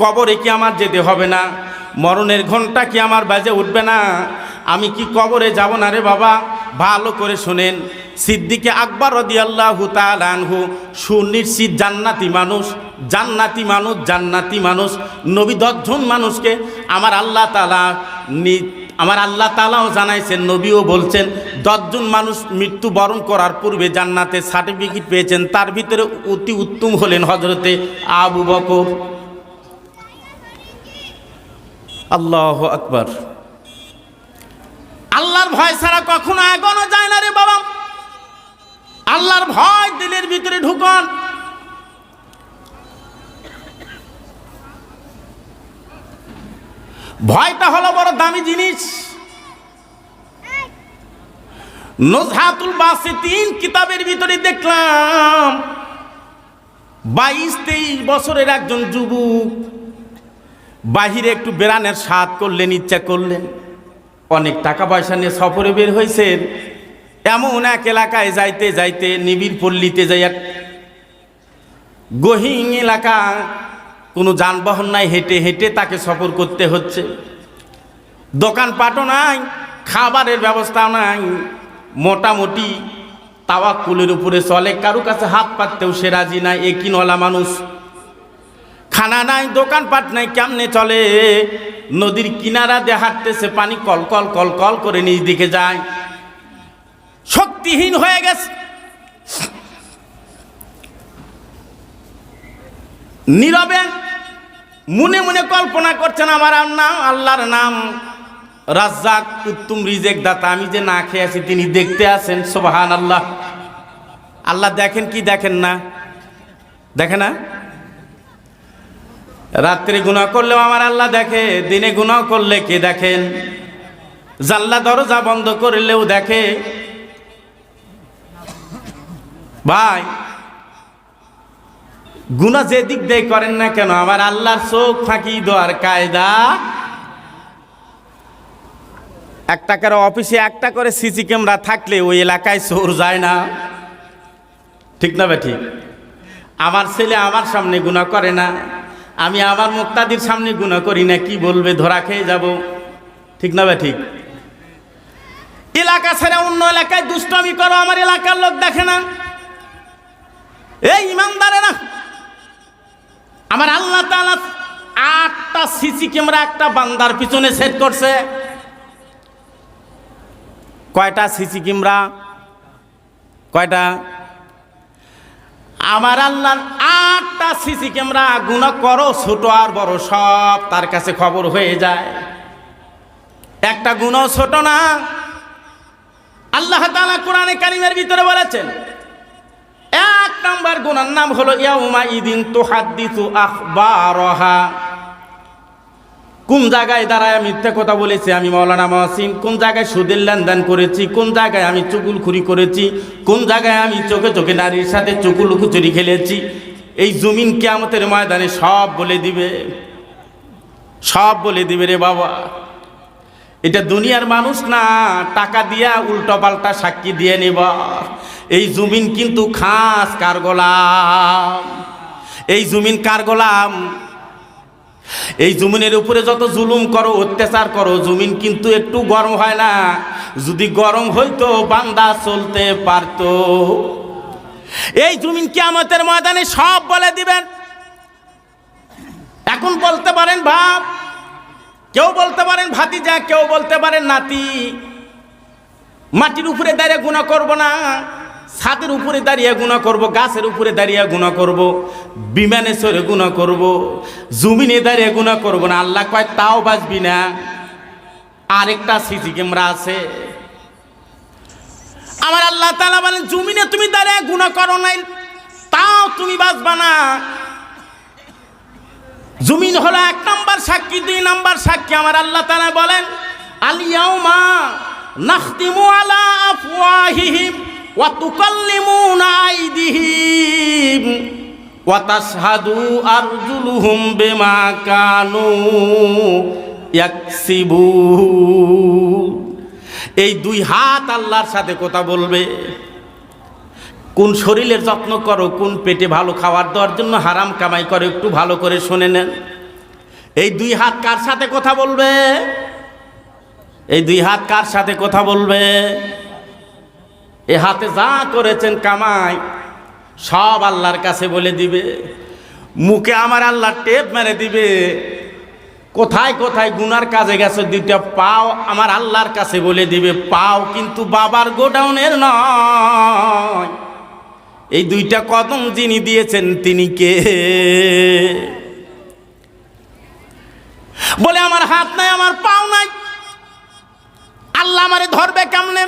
কবরে কি আমার যেতে হবে না? মরণের ঘন্টা কি আমার বাজে উঠবে না? আমি কি কবরে যাব না রে বাবা? ভালো করে শোনেন, সিদ্দিকে আকবর রাদিয়াল্লাহু তাআলা আনহু সুনিশ্চিত জান্নাতি মানুষ, জান্নাতি মানুষ, জান্নাতি মানুষ। নবী 10 জন মানুষকে আমার আল্লাহ তাআলাও জানাইছেন, নবীও বলছেন, 10 জন মানুষ মৃত্যুবরণ করার পূর্বে জান্নাতের সার্টিফিকেট পেয়েছেন। তার ভিতরে অতি উত্তম হলেন হযরতে আবু বকর। আল্লাহু আকবার। আল্লাহর ভয় ছাড়া কখনো এগোনো যায় না রে বাবা। আল্লাহর ভয় দিলের ভিতরে ঢুকন। ভয়টা হলো বড় দামি জিনিস। নুজহাতুল বাসিতিন কিতাবের ভিতরে দেখলাম 22-23 বছরের একজন যুবক বাহিরে একটু বেড়ানোর স্বাদ করলেন, ইচ্ছা করলেন, অনেক টাকা পয়সা নিয়ে সফরে বের হয়েছেন। এমন এক এলাকায় যাইতে যাইতে, নিবিড় পল্লীতে যাইয়া, গহীন এলাকা, কোনো যানবাহন নাই, হেঁটে হেঁটে তাকে সফর করতে হচ্ছে। দোকানপাটও নাই, খাবারের ব্যবস্থা নাই, মোটামুটি তাওয়াক্কুলের উপরে চলে, কারো কাছে হাত পাততেও সে রাজি নাই। একিনওয়ালা মানুষ, খানা নাই, দোকানপাট নাই, কেমনে চলে? নদীর কিনারা দিয়ে হাঁটতেছে, পানি কল কল কল কল করে নিজ দিকে যায়, শক্তিহীন হয়ে গেছে। নীরবে মনে মনে কল্পনা করছেন আমার আল্লাহর নাম রাজ্জাক, উত্তম রিজেক দাতা। আমি যে না খেয়ে আছি তিনি দেখতে আছেন। সুবহানাল্লাহ। আল্লাহ দেখেন কি দেখেন না? দেখে না? রাত্রে গুনাহ করলেও আমার আল্লাহ দেখে, দিনে গুনাহ করলে কে দেখেন? জানলা দরজা বন্ধ করলেও দেখে। ভাই, গুনাহ যে দিক দিয়ে করেন না কেন, আমার আল্লাহর চোখ ফাঁকি দেওয়ার কায়দা। একটা করে অফিসে একটা করে সিসি ক্যামেরা থাকলে ওই এলাকায় চোর যায় না। ঠিক না বে ঠিক? আমার ছেলে আমার সামনে গুনাহ করে না, আমি আমার মুক্তাদির সামনে গুনাহ করি না, কি বলবে? ধরা খেয়ে যাব। ঠিক না বে ঠিক? এলাকা ছেড়ে অন্য এলাকায় দুষ্টামি করো, আমার এলাকার লোক দেখে না। এই ইমানদারেরা, আমার আল্লাহ তাআলা 8টা সিসি ক্যামেরা একটা বান্দার পিছনে সেট করছে। কয়টা সিসি ক্যামেরা? কয়টা? আমার আল্লাহর 8টা সিসি ক্যামেরা। গুনাহ করো ছোট আর বড় সব তার কাছে খবর হয়ে যায়। একটা গুনাহ ছোট না। আল্লাহ তাআলা কোরআনে কারীমের ভিতরে বলেছেন, 1 নাম্বার গুনার নাম হলো ইয়াউমা ইদিন তুহাদ্দিসু আখবারহা। কোন জায়গায় দাঁড়ায় মিথ্যা কথা বলেছি আমি মাওলানা মহসিন, কোন জায়গায় সুদের লেনদেন করেছি, কোন জায়গায় আমি চুগুলখুরি করেছি, কোন জায়গায় আমি চোখে চোখে নারীর সাথে চুকুলুকুচুরি খেলেছি, এই জমিন কিয়ামতের ময়দানে সব বলে দিবে। সব বলে দিবে রে বাবা। এটা দুনিয়ার মানুষ না, টাকা দিয়া উল্টো পাল্টা সাক্ষী দিয়ে নিব। এই জমিন কিন্তু খাস কার গোলাম? এই জমিন কার গোলাম? এই জমিনের উপরে যত জুলুম করো, অত্যাচার করো, জমিন কিন্তু একটু গরম হয় না। যদি গরম হইতো বান্দা চলতে পারতো। এই জমিন কিয়ামতের ময়দানে সব বলে দিবেন। এখন বলতে পারেন বাপ, কেউ বলতে পারেন ভাতিজা, কেউ বলতে পারেন নাতি। মাটির উপরে দাঁড়িয়ে গুনাহ করব না, ছাদের উপরে দাঁড়িয়ে গুনাহ করব, গাছের উপরে দাঁড়িয়ে গুনাহ করব, বিমানে চড়ে গুনাহ করব, জমিনে দাঁড়িয়ে গুনাহ করব না। আল্লাহ কয় তাও বাঁচবি না। আরেকটা সিসি ক্যামেরা আছে। আমার আল্লাহ তাআলা বলেন, জমিনে তুমি দাঁড়িয়ে গুনাহ করো নাই, তাও তুমি বাঁচবা না। জমিন হলো 1 নাম্বার সাক্ষী, 2 নাম্বার সাক্ষী। আমার আল্লাহ তাআলা বলেন, আল ইয়াউমা নাখতিমু আলা আফওয়াহিহিম ওয়া তুকাল্লিমুনা আইদিহিম ওয়া তাশহাদু আরজুলুহুম বিমা কানু ইয়াকসিবুন। এই 2 হাত আল্লাহর সাথে কথা বলবে। কোন শরীরের যত্ন করো, কোন পেটে ভালো খাবার দেওয়ার জন্য হারাম কামাই করে, একটু ভালো করে শুনে নেন। এই 2 হাত কার সাথে কথা বলবে? এই 2 হাত কার সাথে কথা বলবে? এ হাতে যা করেছেন কামাই সব আল্লাহর কাছে বলে দিবে। মুখে আমার আল্লাহ টেপ মেরে দিবে। কোথায় কোথায় গুনার কাজে গেছে, 2টা পাও আমার আল্লাহর কাছে বলে দিবে। পাও কিন্তু বাবার গোডাউনের নয়। এই 2টা কদম যিনি দিয়েছেন তিনি কে? বলে আমার হাত নাই, আমার পাও নাই, আল্লাহ আমারে ধরবে কেমনে?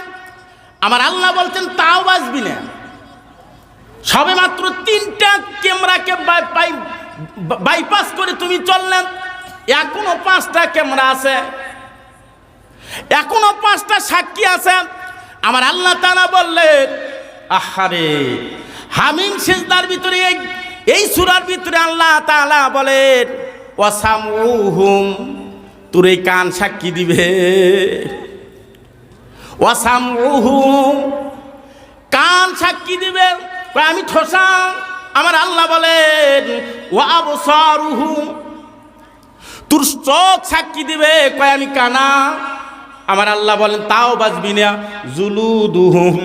আমার আল্লাহ বলছেন তাও বাঁচবি না। সবে মাত্র 3টা ক্যামেরাকে বাইপাস করে তুমি চললেন, এখনো 5টা ক্যামেরা আছে, এখনো 5টা সাক্ষী আছে। আমার আল্লাহ তাআলা বললেন, আহারে হামিম সিজদার ভিতরে, এই সূরার ভিতরে আল্লাহ তাআলা বলেন, ওয়াসামউহুম, তোর এই কান সাক্ষী দিবে। ওয়াসামউহুম, কান সাক্ষী দিবে। আমি ঠোসা, আমার আল্লাহ বলেন, ওয়া আবসারুহুম, তোর চোখ সাক্ষী দিবে। কয় আমি কানা, আমার আল্লাহ বলেন তাও বাঁচবি না। জুলুদুহুম,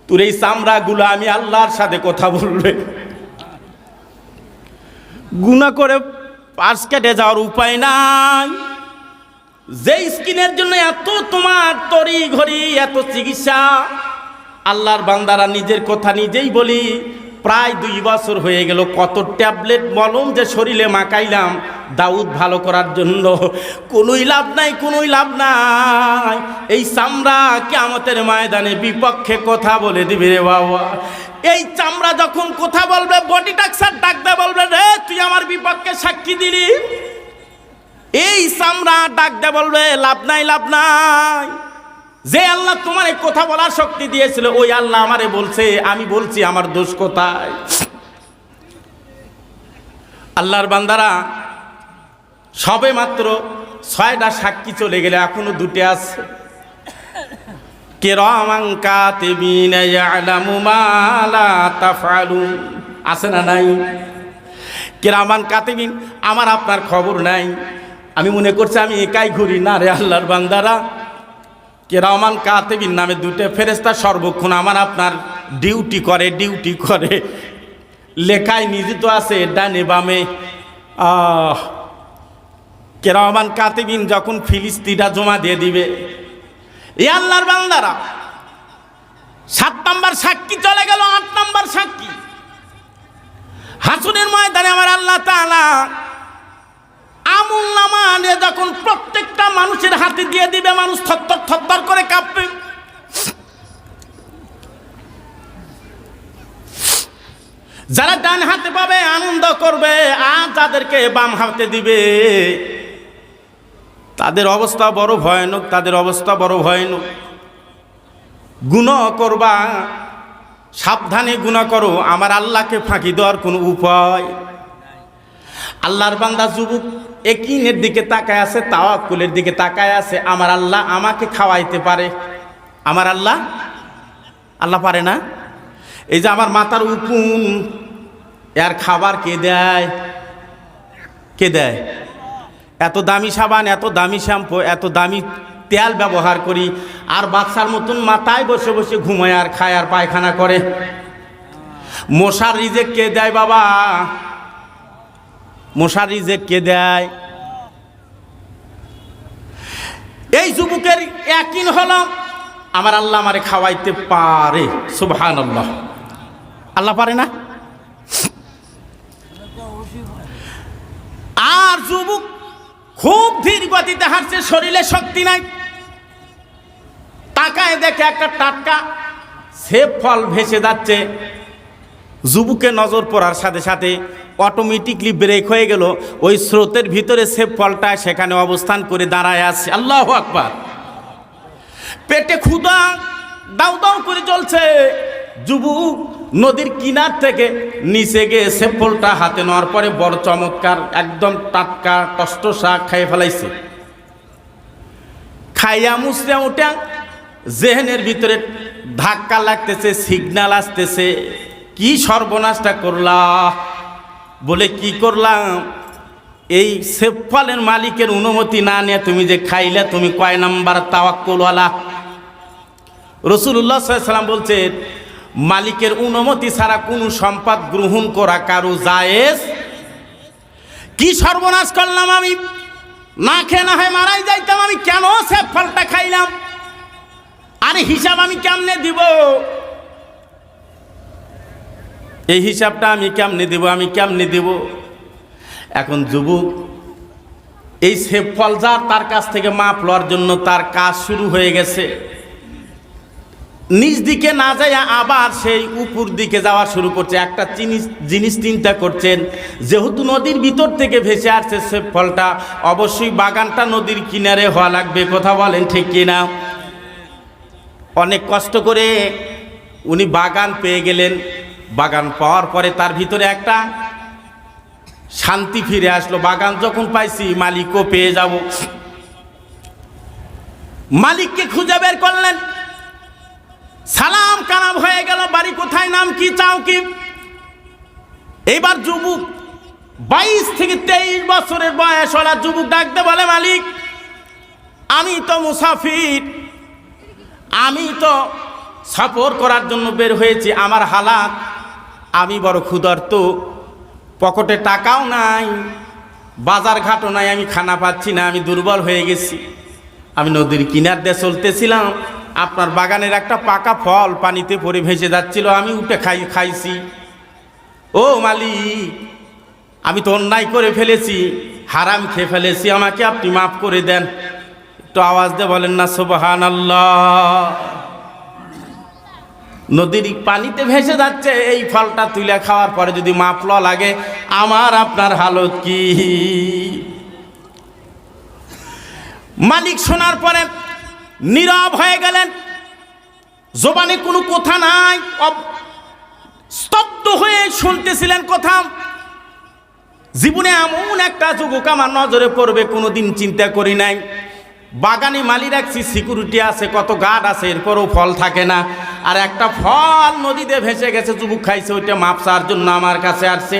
তোর এই চামড়াগুলো আমি আল্লাহর সাথে কথা বলবে। গুনাহ করে পাশ কেটে যাওয়ার উপায় নাই। যে স্কিনের জন্য এত তোমার তরি ঘড়ি, এত চিকিৎসা, আল্লাহর বান্দারা নিজের কথা নিজেই বলি, প্রায় 2 বছর হয়ে গেল। কত ট্যাবলেট মলম যে শরীরে মাখাইলাম দাউদ ভালো করার জন্য, কোনোই লাভ নাই, কোনোই লাভ নাই। এই চামড়া কিয়ামতের ময়দানে বিপক্ষে কথা বলে দিবে রে বাবা। এই চামড়া যখন কথা বলবে, বডি ডাক্তার ডাকতে বলবে, রে তুই আমার বিপক্ষে সাক্ষী দিলি। এই চামড়া ডাকতে বলবে, লাভ নাই, লাভ নাই। যে আল্লাহ তোমার কথা বলার শক্তি দিয়েছিল, ওই আল্লাহ আমারে বলছে, আমি বলছি আমার দোষ কোথায়? আল্লাহর বান্দারা সবে মাত্র 6টা সাক্ষী চলে গেলে, এখনো 2টে আছে। কিরামান কাতিবিনা ইয়ালামু মা লা তাফআলুন, আছে না নাই? কিরামান কাতিবিন, আমার আপনার খবর নাই। আমি মনে করছি আমি একাই ঘুরি, না রে আল্লাহর বান্দারা। কিরামান কাতিবিন নামে 2টে ফেরেশতা সর্বক্ষণ আমার আপনার ডিউটি করে। লেখায় নিয়োজিত আছে ডানে বামে। কিরামান কাতিবিন যখন ফিলিস্তিনটা জমা দিয়ে দিবে, এই আল্লাহর বান্দারা 7 নম্বর সাক্ষী চলে গেল, 8 নম্বর সাক্ষী। হাসরের ময়দানে আমার আল্লাহ তাআলা আমুলনামা নিয়ে যখন প্রত্যেকটা মানুষের হাতে দিয়ে দিবে, মানুষ থরথর করে কাঁপবে। যারা ডান হাতে পাবে আনন্দ করবে, আর যাদেরকে বাম হাতে দিবে তাদের অবস্থা বড় ভয়ানক, তাদের অবস্থা বড় ভয়ানক। গুনাহ করবা, সাবধানে গুনাহ করো, আমার আল্লাহকে ফাঁকি দেওয়ার কোনো উপায়। আল্লাহর বান্দা যুবক একিনের দিকে তাকায় আছে, তাওয়াক্কুলের দিকে তাকায় আছে। আমার আল্লাহ আমাকে খাওয়াইতে পারে, আমার আল্লাহ পারে না? এই যে আমার মাথার উকুন, এর খাবার কে দেয়? এত দামি সাবান, এত দামি শ্যাম্পু, এত দামি তেল ব্যবহার করি, আর বাচ্চার মতন মাথায় বসে বসে ঘুমায় আর খায় আর পায়খানা করে। মশার রিজেক কে দেয় বাবা? মশার রিজেক কে দেয়? এই যুবকের ইয়াকিন হলো আমার আল্লাহ আমারে খাওয়াইতে পারে। সুবহানাল্লাহ, আল্লাহ পারে না? আর যুবক খুব ধীর গতিতে হাঁটছে, শরীরে শক্তি নাই। তাকায় দেখে একটা টাটকা সেব ফল ভেসে যাচ্ছে। যুবকের নজর পড়ার সাথে সাথে অটোমেটিকলি ব্রেক হয়ে গেল। ওই স্রোতের ভিতরে সেব ফলটা সেখানে অবস্থান করে দাঁড়ায় আছে। আল্লাহু আকবার। পেটে ক্ষুধা দাউ দাউ করে চলছে। যুবক নদীর কিনার থেকে নিচে গিয়ে সেব ফলটা হাতে নেওয়ার পরে বড় চমৎকার একদম টাটকা টষ্টসা খাইয়ে ফেলাইছে। খাইয়া মুসরে উঠা জেহেনের ভিতরে ধাক্কা লাগতেছে, সিগন্যাল আসতেছে, কি সর্বনাশটা করলাম বলে, কি করলাম? এই সেব ফলের মালিকের অনুমতি না নিয়ে তুমি যে খাইলে, তুমি কয় নাম্বার তাওয়াক্কুলওয়ালা? রাসূলুল্লাহ সাল্লাল্লাহু আলাইহি ওয়াসাল্লাম বলছেন, মালিকের অনুমতি ছাড়া কোনো সম্পদ গ্রহণ করা কারো জায়েজ। কি সর্বনাশ করলাম আমি! না খেয়ে না হয় মারাই যাইতাম, আমি কেন সেব ফলটা খাইলাম? আরে হিসাব আমি কেমনে দিব? এই হিসাবটা আমি কেমনে দেব? এখন যুবক এই সেব ফল যার, তার কাছ থেকে মাপ লওয়ার জন্য তার কাজ শুরু হয়ে গেছে। নিজ দিকে না যায় আবার সেই উপর দিকে যাওয়া শুরু করছে। একটা জিনিস চিন্তা করছেন, যেহেতু নদীর ভিতর থেকে ভেসে আসছে সেব ফলটা, অবশ্যই বাগানটা নদীর কিনারে হওয়া লাগবে। কথা বলেন ঠিক কিনা? অনেক কষ্ট করে উনি বাগান পেয়ে গেলেন। বাগান পাওয়ার পরে তার ভিতরে একটা শান্তি ফিরে আসলো। বাগান যখন পাইছি, মালিকও পেয়ে যাব। মালিককে খুঁজে বের করলেন। সালাম কালাম হয়ে গেল, বাড়ি কোথায়, নাম কি, চাও কি? এইবার যুবক 22 থেকে 23 বছরের বয়সওয়ালা যুবক ডাকতে বলে, মালিক আমি তো মুসাফির, আমি তো সফর করার জন্য বের হয়েছি। আমার হালাত, আমি বড় ক্ষুধার্ত, পকেটে টাকাও নাই, বাজার ঘাটও নাই, আমি খানা পাচ্ছি না, আমি দুর্বল হয়ে গেছি। আমি নদীর কিনার দিয়ে চলতেছিলাম, আপনার বাগানের একটা পাকা ফল পানিতে পড়ে ভেসে যাচ্ছিল, আমি উঠে খাইছি। ও মালিক, আমি তো অন্যায় করে ফেলেছি, হারাম খেয়ে ফেলেছি, আমাকে আপনি মাফ করে দেন। একটু আওয়াজ দিয়ে বলেন না সুবহানাল্লাহ। নদীর পানিতে ভেসে যাচ্ছে, এই ফলটা তুলে খাওয়ার পরে যদি মাপ লওয়া লাগে, আমার আপনার হালত কি? মালিক শোনার পরে নীরব হয়ে গেলেন, জবানে কোনো কথা নাই, স্তব্ধ হয়ে শুনতেছিলেন কথা। জীবনে এমন একটা যুবক আমার নজরে পড়বে কোনোদিন চিন্তা করি নাই। বাগানে মালি রাখছি, সিকিউরিটি আছে, কত গার্ড আছে, এরপরও ফল থাকে না। আর একটা ফল নদীতে ভেসে গেছে, যুবক খাইছে, ওইটা মাপ চাওয়ার জন্য আমার কাছে আসছে।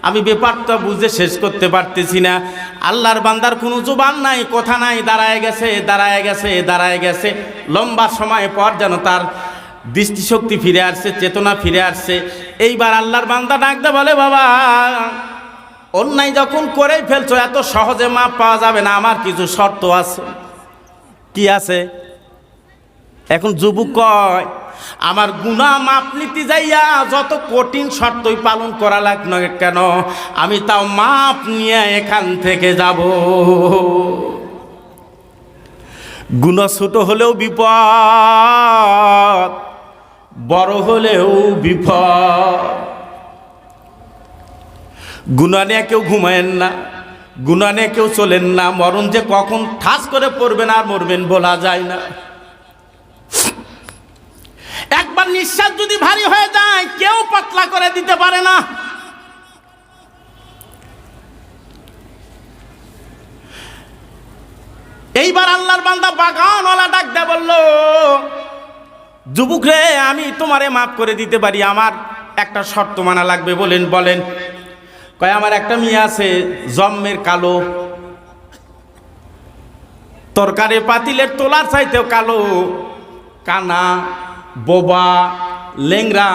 আমি ব্যাপারটা বুঝে শেষ করতে পারতেছি না। আল্লাহর বান্দার কোনো জবান নাই, কথা নাই, দাঁড়ায় গেছে দাঁড়ায় গেছে দাঁড়ায় গেছে। লম্বা সময় পর যেন তার দৃষ্টিশক্তি ফিরে আসছে, চেতনা ফিরে আসছে। এইবার আল্লাহর বান্দা ডাকতে বলে, বাবা অন্যায় যখন করেই ফেলছো, এত সহজে মাপ পাওয়া যাবে না, আমার কিছু শর্ত আছে। কি আছে? এখন যুবক কয়, আমার গুনাহ মাপ নিতে যাইয়া যত কঠিন শর্তই পালন করা লাগ না কেন, আমি তাও মাপ নিয়ে এখান থেকে যাব। গুনাহ ছোট হলেও বিপদ, বড় হলেও বিপদ। গুনাহ নিয়ে কেউ ঘুমায়েন না, গুনাহ নিয়ে কেউ চলেন না। মরণ যে কখন ঠাস করে পড়বেন আর মরবেন বলা যায় না। একবার নিঃশ্বাস যদি ভারী হয়ে যায়, কেউ পাতলা করে দিতে পারে না। এইবার আল্লাহর বান্দা বাগানওয়ালা ডাক দেয়া বলল, যুবক রে, আমি তোমারে মাফ করে দিতে পারি, আমার একটা শর্ত মানা লাগবে। বলেন বলেন। কয়, আমার একটা মেয়ে আছে, জন্মের কালো, তরকারি পাতিলের তোলার চাইতেও কালো, কানা, বোবা, লেংরা,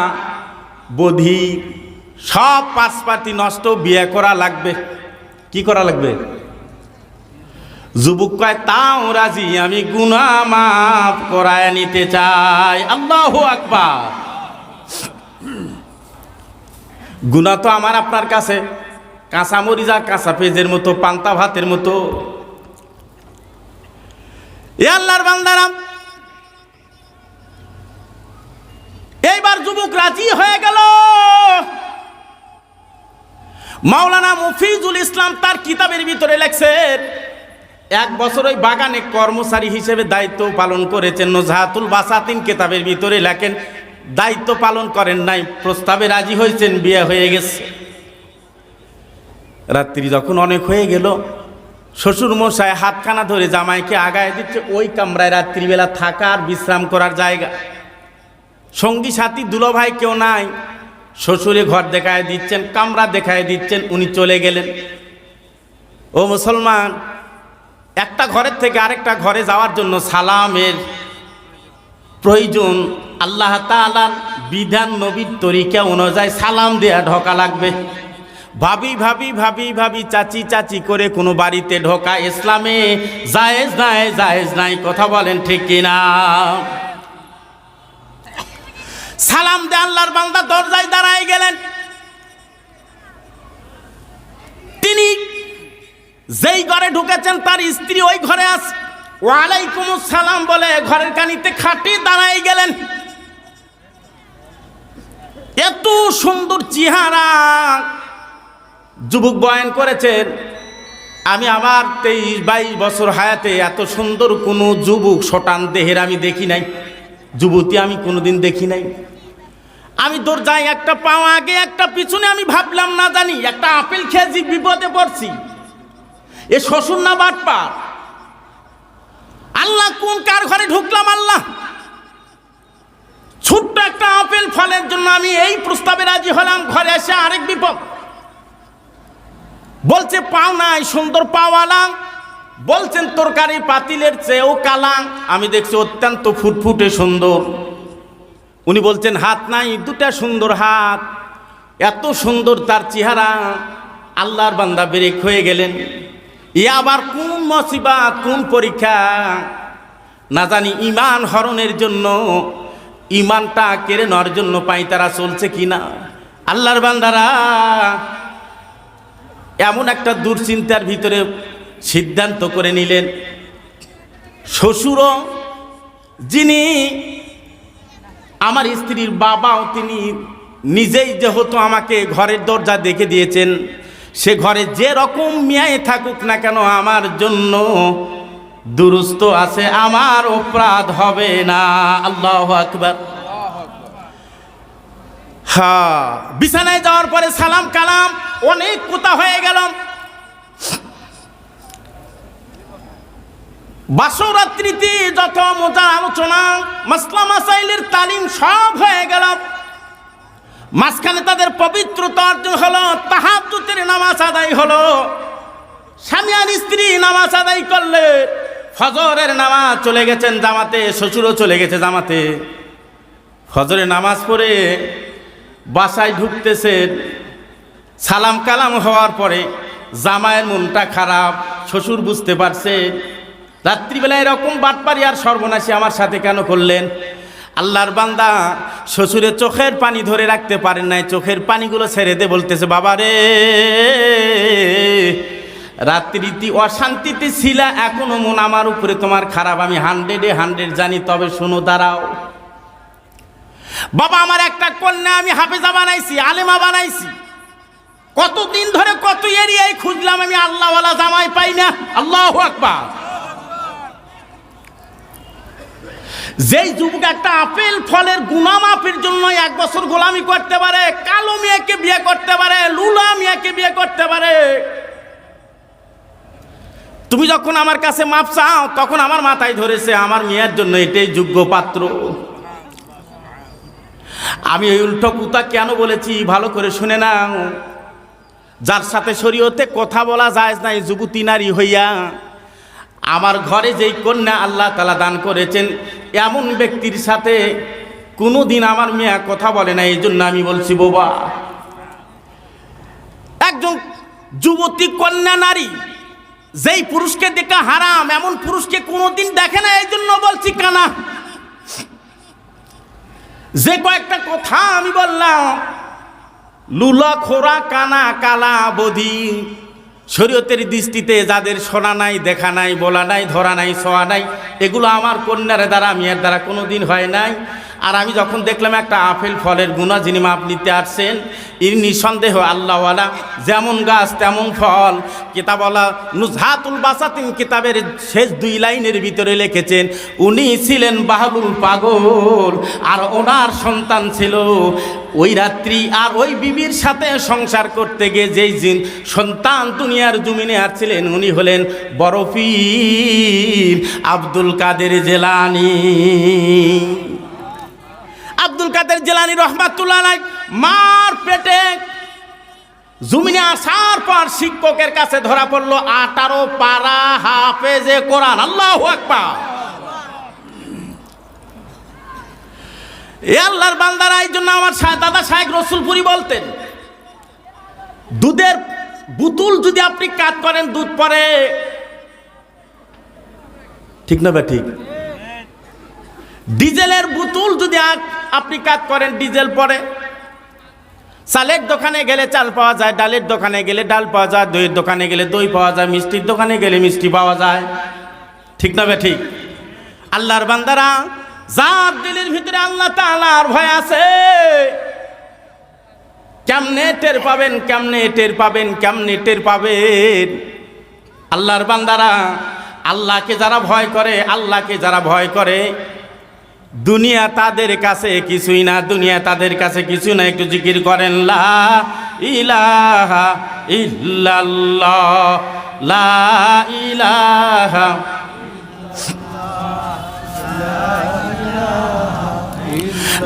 বধির, সব পাশপাতি নষ্ট, বিয়ে করা লাগবে। কি করা লাগবে? যুবক কয়, তাও রাজি, আমি গুনাহ মাফ করায় নিতে চাই। আল্লাহু আকবার। গুনাহ তো আমার আপনার কাছে কাঁচা মরিচ আর কাঁচা পেঁয়াজের মতো, পান্তা ভাতের মতো। এ আল্লাহর বান্দারা, এইবার যুবক রাজি হয়ে গেল। মাওলানা মুফিজুল ইসলাম তার কিতাবের ভিতরে লেখছেন, 1 বছর ওই বাগানে কর্মচারী হিসেবে দায়িত্ব পালন করেছেন। নজহাতুল বাসাতিন কিতাবের ভিতরে লেখেন, দায়িত্ব পালন করেন নাই, প্রস্তাবে রাজি হয়েছেন, বিয়ে হয়ে গেছে। রাত্রি যখন অনেক হয়ে গেল, শ্বশুর মশাই হাতখানা ধরে জামাইকে আগায় দিচ্ছে। ওই কামরায় রাত্রিবেলা থাকার বিশ্রাম করার জায়গা, সঙ্গী সাথী দুলোভাই কেউ নাই। শ্বশুরে ঘর দেখায় দিচ্ছেন, কামরা দেখায় দিচ্ছেন, উনি চলে গেলেন। ও মুসলমান, একটা ঘরের থেকে আরেকটা ঘরে যাওয়ার জন্য সালামের প্রয়োজন। আল্লাহ তাআলার বিধান, নবীর তরিকা অনুযায়ী সালাম দেয়া ঢোকা লাগবে। ভাবি ভাবি ভাবি ভাবি, চাচি চাচি করে কোনো বাড়িতে ঢোকা ইসলামে জায়েজ নাই, জায়েজ নাই। কথা বলেন ঠিক কিনা? সালাম দে আল্লাহর বান্দা দরজায় দাঁড়ায় গেলেন। তিনি যেই ঘরে ঢুকেছেন, তার স্ত্রী ওই ঘরে আছে। ওয়ালাইকুম সালাম বলে ঘরের কানিতে খাটে দাঁড়ায় গেলেন। এত সুন্দর চেহারা। যুবক বয়ান করেছেন, আমি আমার 23-22 বছর হায়াতে এত সুন্দর কোনো যুবক শটান দেহের আমি দেখি নাই, যুবতী আমি কোনোদিন দেখি নাই। আমি দরজায় একটা পাও আগে একটা পিছনে, আমি ভাবলাম না জানি একটা আপেল খেয়ে বিপদে পড়ছি। এ শ্বশুর না বাটপার, আল্লাহ কোন কার ঘরে ঢুকলাম। আল্লাহ, ছোট্ট একটা আপেল ফলের জন্য আমি এই প্রস্তাবে রাজি হলাম, ঘরে এসে আরেক বিপদ। বলছে পাও নাই, সুন্দর পাওয়ালা। বলছেন তরকারি পাতিলের চেয়েও কালা। আমি দেখছি অত্যন্ত ফুটফুটে সুন্দর। উনি বলছেন হাত নাই, 2টা সুন্দর হাত, এত সুন্দর তার চেহারা। আল্লাহর বান্দা ব্রেক হয়ে গেলেন। এ আবার কোন মুসিবত, কোন পরীক্ষা না জানি। ঈমান হরণের জন্য, ঈমানটা কেড়ে নেওয়ার জন্য পায়তারা চলছে কিনা। আল্লাহর বান্দারা এমন একটা দুশ্চিন্তার ভিতরে সিদ্ধান্ত করে নিলেন, শ্বশুরও যিনি আমার স্ত্রীর বাবাও তিনি নিজেই যেহেতু আমাকে ঘরের দরজা দেখে দিয়েছেন, সে ঘরে যে রকম মেয়ে থাকুক না কেন আমার জন্য দুরুস্ত আছে, আমার অপরাধ হবে না। আল্লাহু আকবার। হ্যাঁ, বিছানায় যাওয়ার পরে সালাম কালাম অনেক কথা হয়ে গেল, বাসরাত্রিতে যত মজার আলোচনা মাসলা মাসাইলের তালিম সব হয়ে গেল। মাঝখানে তাদের পবিত্রতা অর্জন হলো, তাহাজ্জুদের নামাজ আদায় হলো, স্বামী আর স্ত্রী নামাজ আদায় করলে, ফজরের নামাজ চলে গেছেন জামাতে, শ্বশুরও চলে গেছে জামাতে। ফজরের নামাজ পড়ে বাসায় ঢুকতেছেন, সালাম কালাম হওয়ার পরে জামাইয়ের মনটা খারাপ, শ্বশুর বুঝতে পারছে রাত্রিবেলা এরকম বাটপারি আর সর্বনাশী আমার সাথে কেন করলেন। আল্লাহর বান্দা শ্বশুরের চোখের পানি ধরে রাখতে পারেন নাই, চোখের পানিগুলো ছেড়ে দে বলতেছে, বাবা রে রাত্রিতে অশান্তিতে ছিলা, এখনো মন আমার উপরে তোমার খারাপ, আমি 100 জানি, তবে শোনো দাঁড়াও বাবা, আমার একটা কন্যা আমি হাফেজা বানাইছি, আলেমা বানাইছি, কতদিন ধরে কত এরিয়ায় খুঁজলাম, আমি আল্লাহওয়ালা জামাই পাই না। আল্লাহু আকবার। যেই যুবক একটা আপেল ফলের গুনাহ মাফের জন্য 1 বছর গোলামি করতে পারে, কালো মেয়েকে বিয়ে করতে পারে, লুলা মেয়েকে বিয়ে করতে পারে, তুমি যখন আমার কাছে মাপ চাও তখন আমার মাথায় ধরেছে আমার মেয়ের জন্য এটাই যোগ্য পাত্র। আমি এই উল্টো কুতা কেন বলেছি ভালো করে শুনে নাও। যার সাথে শরীয়তে কথা বলা যায় নাই, যুবতী নারী হইয়া আমার ঘরে যেই কন্যা আল্লাহ তাআলা দান করেছেন, এমন ব্যক্তির সাথে কোনোদিন আমার মেয়ে কথা বলে না। এই জন্য আমি বলছি বাবা, একজন যুবতী কন্যা নারী যেই পুরুষকে দেখা হারাম, এমন পুরুষকে কোনোদিন দেখে না। এই জন্য বলছি কানা। যে কয়েকটা কথা আমি বললাম, লুলা খোরা কানা কালা বধি, শরীয়তের দৃষ্টিতে যাদের শোনা নাই, দেখা নাই, বলা নাই, ধরা নাই, ছোঁয়া নাই, এগুলো আমার কন্যার দ্বারা মেয়ের দ্বারা কোনোদিন হয় নাই। আর আমি যখন দেখলাম একটা আপেল ফলের গুনাহ যিনি মাপ নিতে আসছেন, এর নিঃসন্দেহ আল্লাহওয়ালা, যেমন গাছ তেমন ফল। কিতাবওয়ালা নুজহাতুল বাসাতিন কিতাবের শেষ 2 লাইনের ভিতরে লিখেছেন, উনি ছিলেন বাহলুল পাগল, আর ওনার সন্তান ছিল ওই রাত্রি, আর ওই বিবির সাথে সংসার করতে গিয়ে যেই জিন সন্তান দুনিয়ার জমিনে আসছিলেন, উনি হলেন বড় পীর আব্দুল কাদের জিলানী। আব্দুল কাদের জিলানী রহমাতুল্লাহ আলাইহি মার পেটে জমিনে আসার পর শিক্ষকের কাছে ধরা পড়লো 18 পারা হাফেজে কোরআন। আল্লাহু আকবার। এ আল্লাহর বান্দারা, এই জন্য আমার দাদা শায়েখ রসুলপুরি বলতেন, দুধের বুতুল যদি আপনি কাজ করেন দুধ পরে, ঠিক না? ঠিক। ডিজেলের বোতল যদি আপনি কাজ করেন ডিজেল পরে। চালের দোকানে গেলে চাল পাওয়া যায়, ডালের দোকানে গেলে ডাল পাওয়া যায়, দইয়ের দোকানে গেলে দই পাওয়া যায়, মিষ্টির দোকানে গেলে মিষ্টি পাওয়া যায়, ঠিক না? ঠিক। আল্লাহর বান্দারা, যার দিলের ভিতরে আল্লাহ তাআলার ভয় আছে, কেমনে টের পাবেন, কেমনে টের পাবেন, কেমনে টের পাবেন? আল্লাহর বান্দারা, আল্লাহকে যারা ভয় করে, আল্লাহকে যারা ভয় করে, দুনিয়া তাদের কাছে কিছুই না, দুনিয়া তাদের কাছে কিছু না। একটু জিকির করেন, লা ইলাহা ইল্লাল্লাহ, লা ইলাহা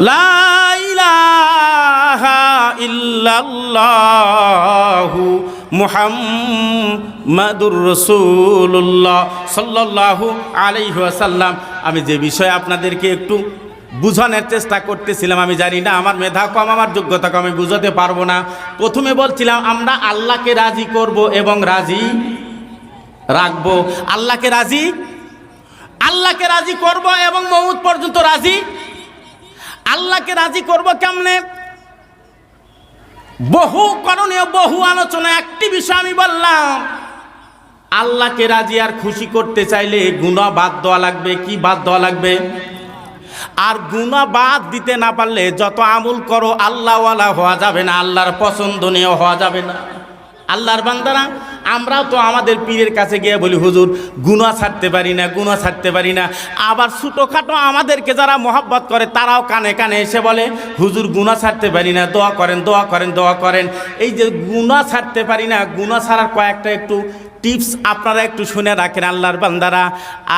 লা ইলাহা ইল্লাল্লাহু মুহাম্মাদুর রাসূলুল্লাহ সাল্লাল্লাহু আলাইহি ওয়াসাল্লাম। আমি যে বিষয়ে আপনাদেরকে একটু বুঝানোর চেষ্টা করতেছিলাম, আমি জানি না আমার মেধা কম, আমার যোগ্যতা কম, আমি বুঝাতে পারবো না। প্রথমে বলছিলাম আমরা আল্লাহকে রাজি করব এবং রাজি রাখবো। আল্লাহকে রাজি করব এবং মওত পর্যন্ত রাজি। আল্লাহকে রাজি করব কেমনে? বহু করণীয়, বহু আলোচনা। একটি বিষয় আমি বললাম, আল্লাহকে রাজি আর খুশি করতে চাইলে গুনাহ বাদ দেওয়া লাগবে। কি বাদ দেওয়া লাগবে? আর গুনাহ বাদ দিতে না পারলে যত আমল করো আল্লাহওয়ালা হওয়া যাবে না, আল্লাহর পছন্দনীয় হওয়া যাবে না। আল্লাহর বান্দারা আমরাও তো আমাদের পীরের কাছে গিয়ে বলি, হুজুর গুনাহ ছাড়তে পারি না, গুনাহ ছাড়তে পারি না। আবার ছোটোখাটো আমাদেরকে যারা মহব্বত করে তারাও কানে কানে এসে বলে, হুজুর গুনাহ ছাড়তে পারি না, দোয়া করেন, দোয়া করেন, দোয়া করেন। এই যে গুনাহ ছাড়তে পারি না, গুনাহ ছাড়ার কয়েকটা একটু টিপস আপনারা একটু শুনে রাখেন। আল্লাহর বান্দারা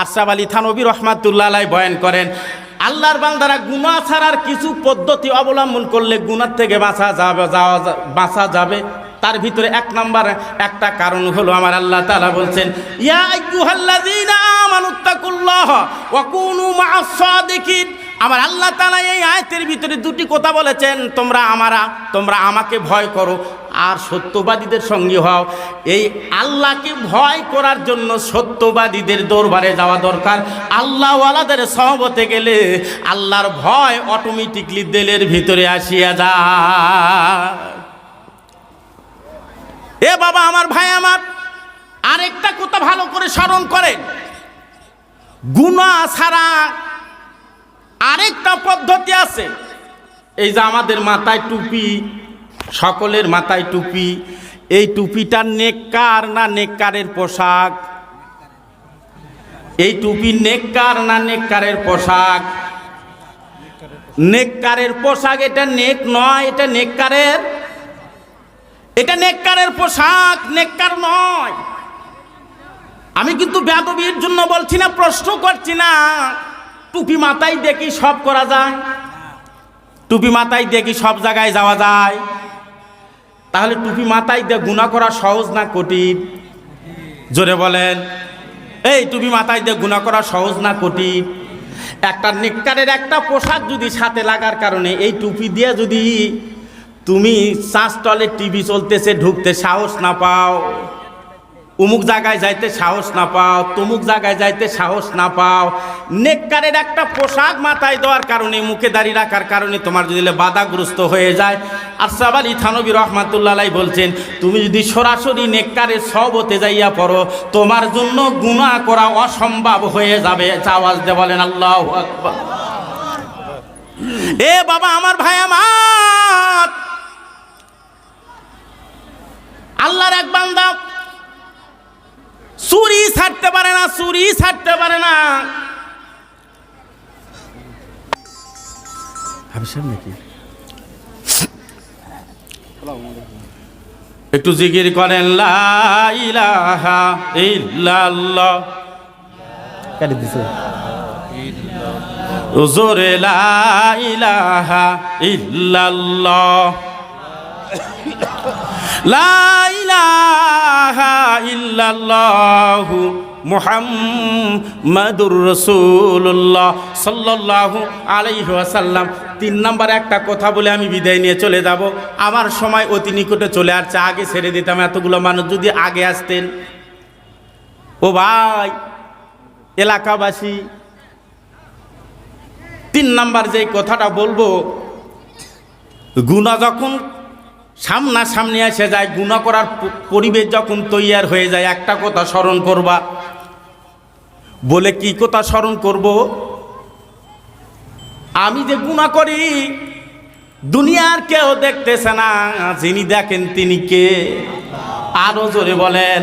আশরাফ আলী থানভী রহমাতুল্লাহ আলাইহি বয়ান করেন, আল্লাহর বান্দারা গুনাহ ছাড়ার কিছু পদ্ধতি অবলম্বন করলে গুনাহ থেকে বাঁচা যাবে। তার ভিতরে এক নম্বর একটা কারণ হলো, আমার আল্লাহ তাআলা বলছেন, ইয়া আইয়ুহাল্লাযীনা আমানুত্তাকুল্লাহ ওয়া কুনু মা'আস সাদিকিন। আমার আল্লাহ তাআলা এই আয়াতের ভিতরে দুটি কথা বলেছেন, তোমরা আমাকে ভয় করো আর সত্যবাদীদের সঙ্গী হও। এই আল্লাহকে ভয় করার জন্য সত্যবাদীদের দরবারে যাওয়া দরকার। আল্লাহওয়ালাদের সহবতে গেলে আল্লাহর ভয় অটোমেটিকলি দিলের ভিতরে আসিয়া যায়। এ বাবা আমার, ভাই আমার, আরেকটা কথা ভালো করে স্মরণ করেন, গুনাহ ছাড়া আরেকটা পদ্ধতি আছে। এই যে আমাদের মাথায় টুপি, সকলের মাথায় টুপি, এই টুপিটা নেককার না নেককারের পোশাক? এই টুপি নেককার না নেককারের পোশাক? নেককারের পোশাক। এটা নেক নয়, এটা নেককারের, এটা নেককারের পোশাক, নেককার নয়। আমি কিন্তু বেয়াদবির জন্য বলছি না, প্রশ্ন করছি না। টুপি মাথায় দেখি সব করা যায়? টুপি মাথায় দেখি সব জায়গায় যাওয়া যায়? তাহলে টুপি মাথায় দিয়ে গুনাহ করা সহজ না কঠিন? জোরে বলেন। এই টুপি মাথায় দিয়ে গুনাহ করা সহজ না কঠিন? একটা নেককারের একটা পোশাক যদি সাথে লাগার কারণে এই টুপি দিয়ে যদি তুমি চাষতলে টিভি চলতেছে ঢুকতে সাহস না পাও, অমুক জায়গায় যাইতে সাহস না পাও, তমুক জায়গায় যাইতে সাহস না পাও, নেককারের একটা পোশাক মাথায় দেওয়ার কারণে, মুখে দাড়ি রাখার কারণে তোমার যদি বাধাগ্রস্ত হয়ে যায়, আশরাফ আলী থানভী রহমাতুল্লাহ আলাইহি বলছেন, তুমি যদি সরাসরি নেককারের সহবতে যাইয়া পড়ো, তোমার জন্য গুনাহ করা অসম্ভব হয়ে যাবে। আওয়াজ দিয়ে বলেন আল্লাহু আকবার। এ বাবা আমার, ভাই আমার, আল্লাহর এক বান্দা চুরি ছাড়তে পারে না, চুরি ছাড়তে পারে না। একটু জিকির করেন, লা ইলাহা ইল্লাল্লাহ। কেটে দিছে জোরে, লা ইলাহা ইল্লাল্লাহ, লা ইলাহা ইল্লাল্লাহু মুহাম্মাদুর রাসূলুল্লাহ সাল্লাল্লাহু আলাইহি ওয়াসাল্লাম। 3 নম্বর একটা কথা বলে আমি বিদায় নিয়ে চলে যাব। আমার সময় অতি নিকটে চলে আসছে, আগে ছেড়ে দিতাম। এতগুলো মানুষ যদি আগে আসতেন। ও ভাই এলাকাবাসী, 3 নম্বর যে কথাটা বলবো, গুনাহ যখন সামনাসামনি এসে যায়, গুনাহ করার পরিবেশ যখন তৈয়ার হয়ে যায়, একটা কথা স্মরণ করবা। বলে কি কথা স্মরণ করব? আমি যে গুনাহ করি দুনিয়ার কেউ দেখতেছে না, যিনি দেখেন তিনি কে? আরো জোরে বলেন।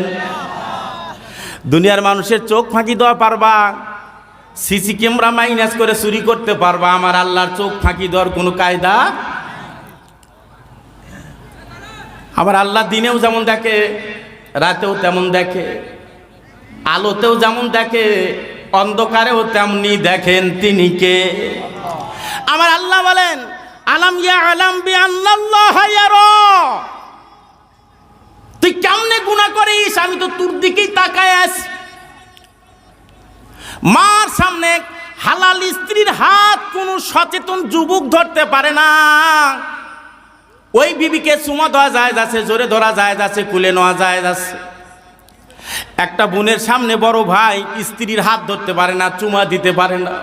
দুনিয়ার মানুষের চোখ ফাঁকি দেওয়া পারবা, সিসি ক্যামেরা মাইনাস করে চুরি করতে পারবা, আমার আল্লাহর চোখ ফাঁকি দেওয়ার কোনো কায়দা? আমার আল্লাহ দিনেও যেমন দেখে, রাতেও তেমন দেখে, আলোতেও যেমন দেখে, অন্ধকারেও তেমনি দেখেন তিনি কে? আমার আল্লাহ বলেন, আলাম ইয়ালাম বিআন্নাল্লাহা ইয়ারা। তুই কেমনে গুনাহ করিস, আমি তো তোর দিকেই তাকায় আছি। মার সামনে হালাল স্ত্রীর হাত কোনো সচেতন যুবক ধরতে পারে না। ওই বিবিকে চুমা দেওয়া যায় যাচ্ছে, জোরে ধরা যায় যাচ্ছে, কুলে নেওয়া যায় যাচ্ছে। একটা বোনের সামনে বড় ভাই স্ত্রীর হাত ধরতে পারে না, চুমা দিতে পারে না।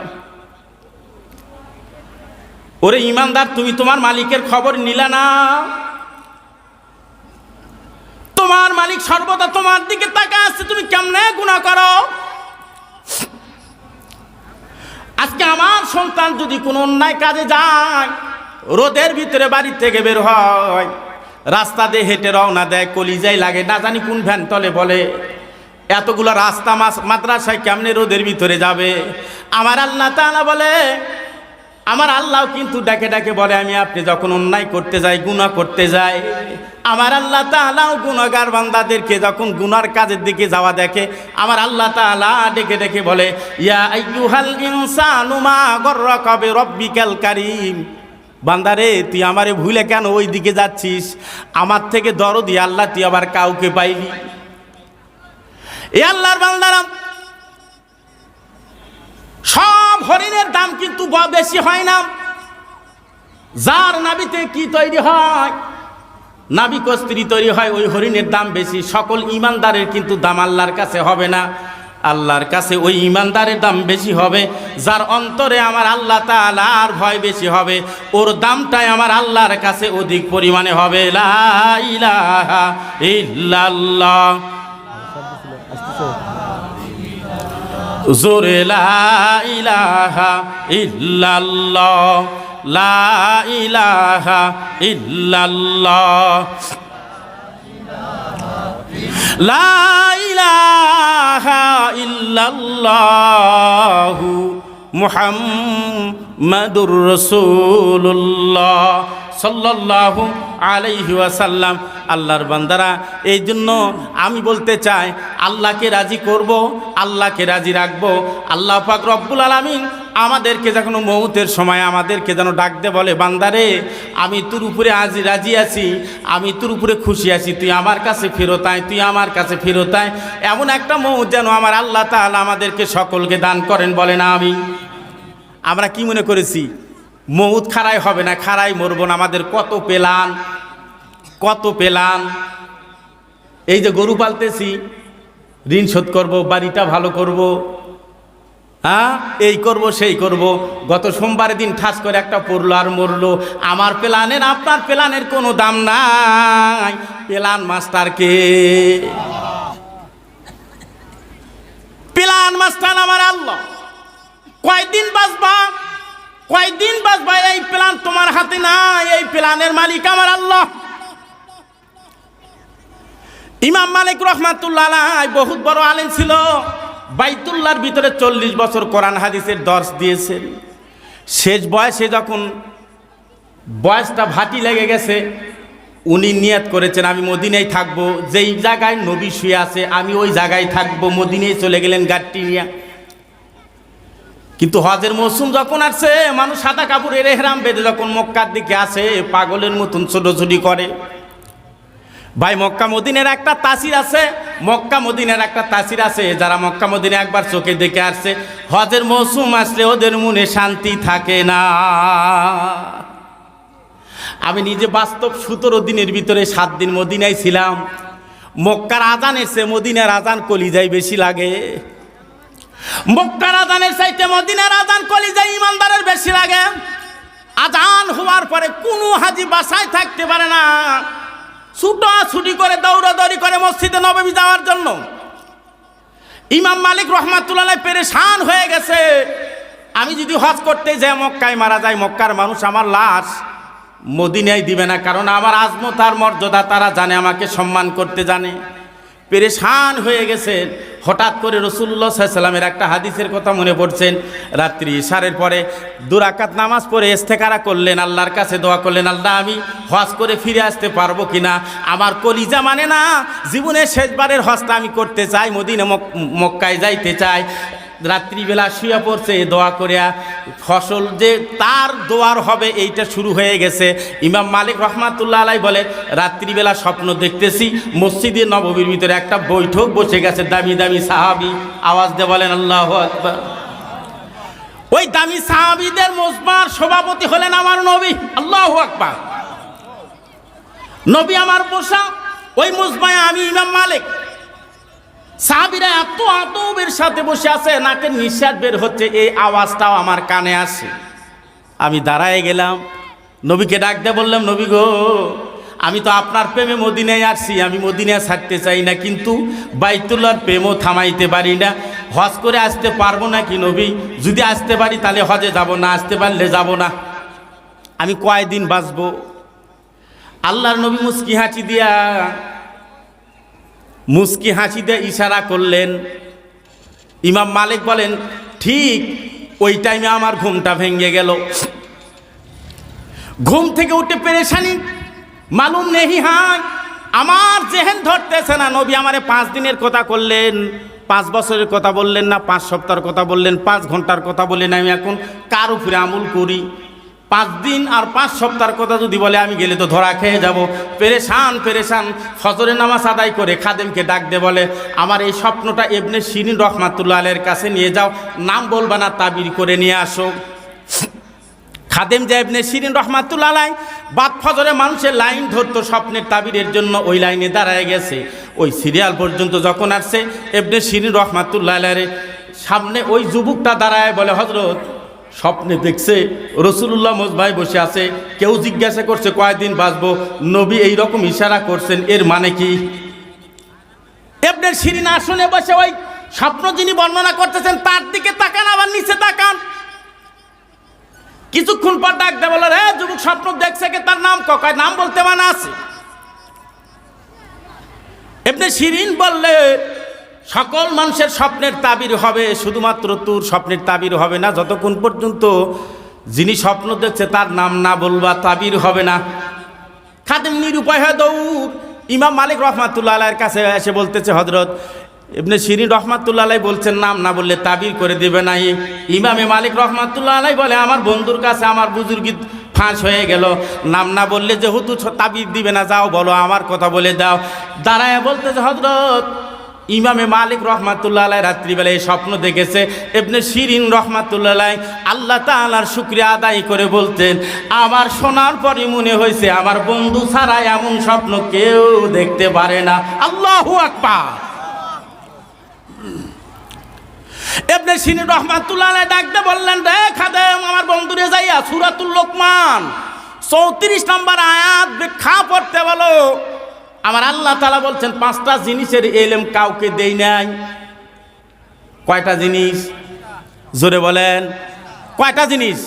ওরে ইমানদার, তুমি তোমার মালিকের খবর নিলা না? মালিক সর্বদা তোমার দিকে তাকায় আছে, তুমি কেমনে গুনাহ করো। আজকে আমার সন্তান যদি কোনো অন্যায় কাজে যায়, রোদের ভিতরে বাড়ি থেকে বের হয়, রাস্তা দিয়ে হেঁটে রওনা দেয়, কলিজায় লাগে, না জানি কোন ভ্যান তলে বলে এতগুলো রাস্তা মাদ্রাসায় কেমনে রোদের ভিতরে যাবে। আমার আল্লাহ তাআলা বলে, আমার আল্লাহ কিন্তু ডাকে ডাকে বলে, আমি আপনি যখন অন্যায় করতে যাই, গুনাহ করতে যাই, আমার আল্লাহ তাআলাও গুনাহগার বান্দাদেরকে যখন গুনার কাজের দিকে যাওয়া দেখে, আমার আল্লাহ তাআলা ডেকে ডেকে বলে, ইয়া আইয়ুহাল ইনসানু মা গররাকা বিরব্বিকাল কারীম। বান্দারে, তুই আমারে ভুলে কেন ওই দিকে যাচ্ছিস? আমার থেকে দরদি আল্লাহ তুই আবার কাউকে পাইলি? এ আল্লাহর বান্দারা, সব হরিণের দাম কিন্তু বেশি হয় না। যার নাভিতে কি তৈরি হয়, নাভি কস্ত্রী তৈরি হয়, ওই হরিণের দাম বেশি। সকল ইমানদারের কিন্তু দাম আল্লাহর কাছে হবে না। আল্লাহর কাছে ওই ইমানদারের দাম বেশি হবে যার অন্তরে আমার আল্লাহ তাআলার ভয় বেশি হবে, ওর দামটাই আমার আল্লাহর কাছে অধিক পরিমাণে হবে। লা ইলাহা ইল্লাল্লাহ, জোরে লা ইলাহা ইল্লাল্লাহ, লা ইলাহা ইল্লাল্লাহ, লা ইলাহা ইল্লাল্লাহু মুহাম্মাদুর রাসূলুল্লাহ সাল্লাল্লাহু আলাইহি ওয়াসাল্লাম। আল্লাহর বান্দারা, এই জন্য আমি বলতে চাই, আল্লাহকে রাজি করব, আল্লাহকে রাজি রাখবো। আল্লাহ পাক রব্বুল আলামিন আমাদেরকে যখন মৌতের সময় আমাদেরকে যেন ডাক দে, বলে, বান্দারে, আমি তোর উপরে আজ রাজি আছি, আমি তোর উপরে খুশি আছি, তুই আমার কাছে ফেরত আয়, তুই আমার কাছে ফেরত আয়। এমন একটা মৌত যেন আমার আল্লাহ তাআলা আমাদেরকে সকলকে দান করেন, বলে না আমি। আমরা কি মনে করেছি মৌত খাড়াই হবে না, খাড়াই মরবো না। আমাদের কত প্ল্যান, কত প্ল্যান। এই যে গরু পালতেছি, ঋণ শোধ করব, বাড়িটা ভালো করব, হ্যাঁ, এই করব সেই করব। গত সোমবারের দিন ঠাস করে একটা পড়লো আর মরলো। আমার প্ল্যানের আপনার প্ল্যানের কোনো দাম নাই। প্ল্যান মাস্টারকে, প্ল্যান মাস্টার আমার আল্লাহ। কয়দিন বাঁচবা, কয়দিন বাঁচবা, এই প্ল্যান তোমার হাতে নাই, এই প্ল্যানের মালিক আমার আল্লাহ। ইমাম মালিক রাহমাতুল্লাহ আলাইহি বহুত বড় আলেম ছিল। বাইতুল্লাহর ভিতরে 40 বছর কোরআন হাদিসের দর্শ দিয়েছেন। শেষ বয়সে যখন বয়সটা ভাটি লেগে গেছে, উনি নিয়ত করেছেন, আমি মদিনায় থাকবো, যেই জায়গায় নবী শুয়ে আছে আমি ওই জায়গায় থাকবো। মদিনায় চলে গেলেন গাড়ি নিয়ে। কিন্তু হজের মৌসুম যখন আসছে, মানুষ সাদা কাপড়ের এহরাম বেঁধে যখন মক্কার দিকে আসে, পাগলের মতন ছোটাছুটি করে। ভাই, মক্কা মদিনার একটা তাসির আছে, মক্কা মদিনার একটা তাসির আছে। যারা মক্কা মদিনা একবার চোখে দেখে আসছে, হজের মৌসুম আসলে ওদের মনে শান্তি থাকে না। আমি নিজে বাস্তব 17 দিনের ভিতরে 7 দিন মদিনায় ছিলাম। মক্কার আজান এসে মদিনার আজান কলিজায় বেশি লাগে। মক্কার আজানের চাইতে মদিনার আজান কলিজায় ইমানদারের বেশি লাগে। আজান হওয়ার পরে কোনো হাজি বাসায় থাকতে পারে না, ছুটাছুটি করে দৌড়াদৌড়ি করে মসজিদে নববী যাওয়ার জন্য। ইমাম মালিক রাহমাতুল্লাহ আলাইহি পেরেশান হয়ে গেছে, আমি যদি হজ করতে যাই মক্কায় মারা যায়, মক্কার মানুষ আমার লাশ মদিনায় দিবে না, কারণ আমার আজমত আর মর্যাদা তারা জানে, আমাকে সম্মান করতে জানে। পেরেশান হয়ে গেছে। হঠাৎ করে রাসূলুল্লাহ সাল্লাল্লাহু আলাইহি ওয়াসাল্লামের একটা হাদিসের কথা মনে পড়ছেন। রাত্রি ইশারের পরে 2 রাকাত নামাজ পড়ে ইস্তেখারা করলেন, আল্লাহর কাছে দোয়া করলেন, আল্লাহ, আমি হজ করে ফিরে আসতে পারবো কিনা। আমার কলিজা মানে না, জীবনের শেষবারের হজটা আমি করতে চাই, মদিনা মক্কায় যাইতে চাই। রাত্রিবেলা শুয়ে পড়ছে, দোয়া করিয়া ফসল যে তার দোয়ার হবে এইটা শুরু হয়ে গেছে। ইমাম মালিক রাহমাতুল্লাহ আলাইহি বলে, রাত্রিবেলা স্বপ্ন দেখতেছি মসজিদে নববীর ভিতরে একটা বৈঠক বসে গেছে, দামি দামি সাহাবী। আওয়াজ দিয়ে বলেন আল্লাহু আকবার। ওই দামি সাহাবীদের মজমার সভাপতি হলেন আমার নবী। আল্লাহু আকবার। নবী আমার বসা, ওই মজমায় আমি ইমাম মালিক। সাহাবীরা এত আদবের সাথে বসে আছে, নাকের নিঃশ্বাস বের হচ্ছে, এই আওয়াজটাও আমার কানে আসে। আমি দাঁড়ায় গেলাম, নবীকে ডাক দিয়ে বললাম, নবী গো, আমি তো আপনার প্রেমে মদিনায় আসছি, আমি মদিনায় ছাড়তে চাই না, কিন্তু বাইতুল্লাহর প্রেমও থামাইতে পারি না। হজ করে আসতে পারবো না কি নবী? যদি আসতে পারি তাহলে হজে যাব, না আসতে পারলে যাব না। আমি কয়দিন বাঁচবো? আল্লাহর নবী মুস্কি হাসি দিয়ে ইশারা করলেন। ইমাম মালিক বলেন, ঠিক ওই টাইমে আমার ঘুমটা ভেঙে গেল। ঘুম থেকে উঠে পেরেশানি, মালুম নেহি হায়, আমার জেহেন ধরতেছে না। নবী আমারে 5 দিনের কথা করলেন, 5 বছরের কথা বললেন না, 5 সপ্তাহের কথা বললেন, 5 ঘন্টার কথা বললেন। আমি এখন কার উপরে আমল করি? 5 দিন আর 5 সপ্তাহের কথা যদি বলে আমি গেলে তো ধরা খেয়ে যাব। পেরেশান। ফজরের নামাজ আদায় করে খাদেমকে ডাক দে, বলে আমার এই স্বপ্নটা ইবনে সিরিন রহমাতুল্লাহ আলাইহির কাছে নিয়ে যাও, নাম বলবা না, তাবির করে নিয়ে আসো। খাদেম যে ইবনে সিরিন রহমাতুল্লাহ আলাইহি বাদ ফজরে মানুষের লাইন ধরতো স্বপ্নের তাবিরের জন্য, ওই লাইনে দাঁড়ায় গেছে। ওই সিরিয়াল পর্যন্ত যখন আসছে, ইবনে সিরিন রহমাতুল্লাহ আলাইহির সামনে ওই যুবকটা দাঁড়ায় বলে, হযরত স্বপ্নে দেখছে রাসূলুল্লাহ মজবায় বসে আছে, কেউ জিজ্ঞাসা করছে কয়দিন বাঁচবো, নবী এই রকম ইশারা করছেন, এর মানে কি? ইবনে সিরিন আসনে বসে ওই স্বপ্ন যিনি বর্ণনা করতেছেন তার দিকে তাকান, আবার নিচে তাকান। কিছুক্ষণ পর ডাক দেয়, বলে রে যুবক, স্বপ্ন দেখছে কে? তার নাম কয়, নাম বলতে মানা আছে। ইবনে সিরিন বললে, সকল মানুষের স্বপ্নের তাবির হবে, শুধুমাত্র তোর স্বপ্নের তাবির হবে না, যতক্ষণ পর্যন্ত যিনি স্বপ্ন দেখছে তার নাম না বলবা তাবির হবে না। খাদেম নিরুপায় হয়ে দৌড় ইমাম মালিক রহমাতুল্লাহ আলাইহির কাছে এসে বলতেছে, হযরত ইবনে সিরিন রহমাতুল্লাহ আলাইহি বলছেন নাম না বললে তাবির করে দেবে না। ইমামে মালিক রহমাতুল্লাহ আলাইহি বলে, আমার বন্ধুর কাছে আমার বুজুর্গি ফাঁস হয়ে গেল, নাম না বললে যেহেতু তাবির দিবে না, যাও বলো আমার কথা বলে দাও। দাঁড়ায় বলতেছে, হযরত ইমামে মালিক রহমাতুল্লাহ আলাইহি রাত্রিবেলায় স্বপ্ন দেখেছে। ইবনে সিরিন রহমাতুল্লাহ আলাইহি আল্লাহ তাআলার শুকরিয়া আদায় করে বলতেন, আমার শোনার পরই মনে হয়েছে আমার বন্ধু ছাড়া এমন স্বপ্ন কেউ দেখতে পারে না। আল্লাহু আকবার। ইবনে সিরিন রহমাতুল্লাহ আলাইহি ডাকতে বললেন, রে খাদেম, আমার বন্ধুরে যাইয়া সূরাতুল লোকমান 34 নম্বর আয়াত ব্যাখ্যা পড়তে বলো। আমার আল্লাহ তাআলা বলছেন 5টা জিনিসের ইলম কাউকে দেই নাই। কয়টা জিনিস? জোরে বলেন, কয়টা জিনিস?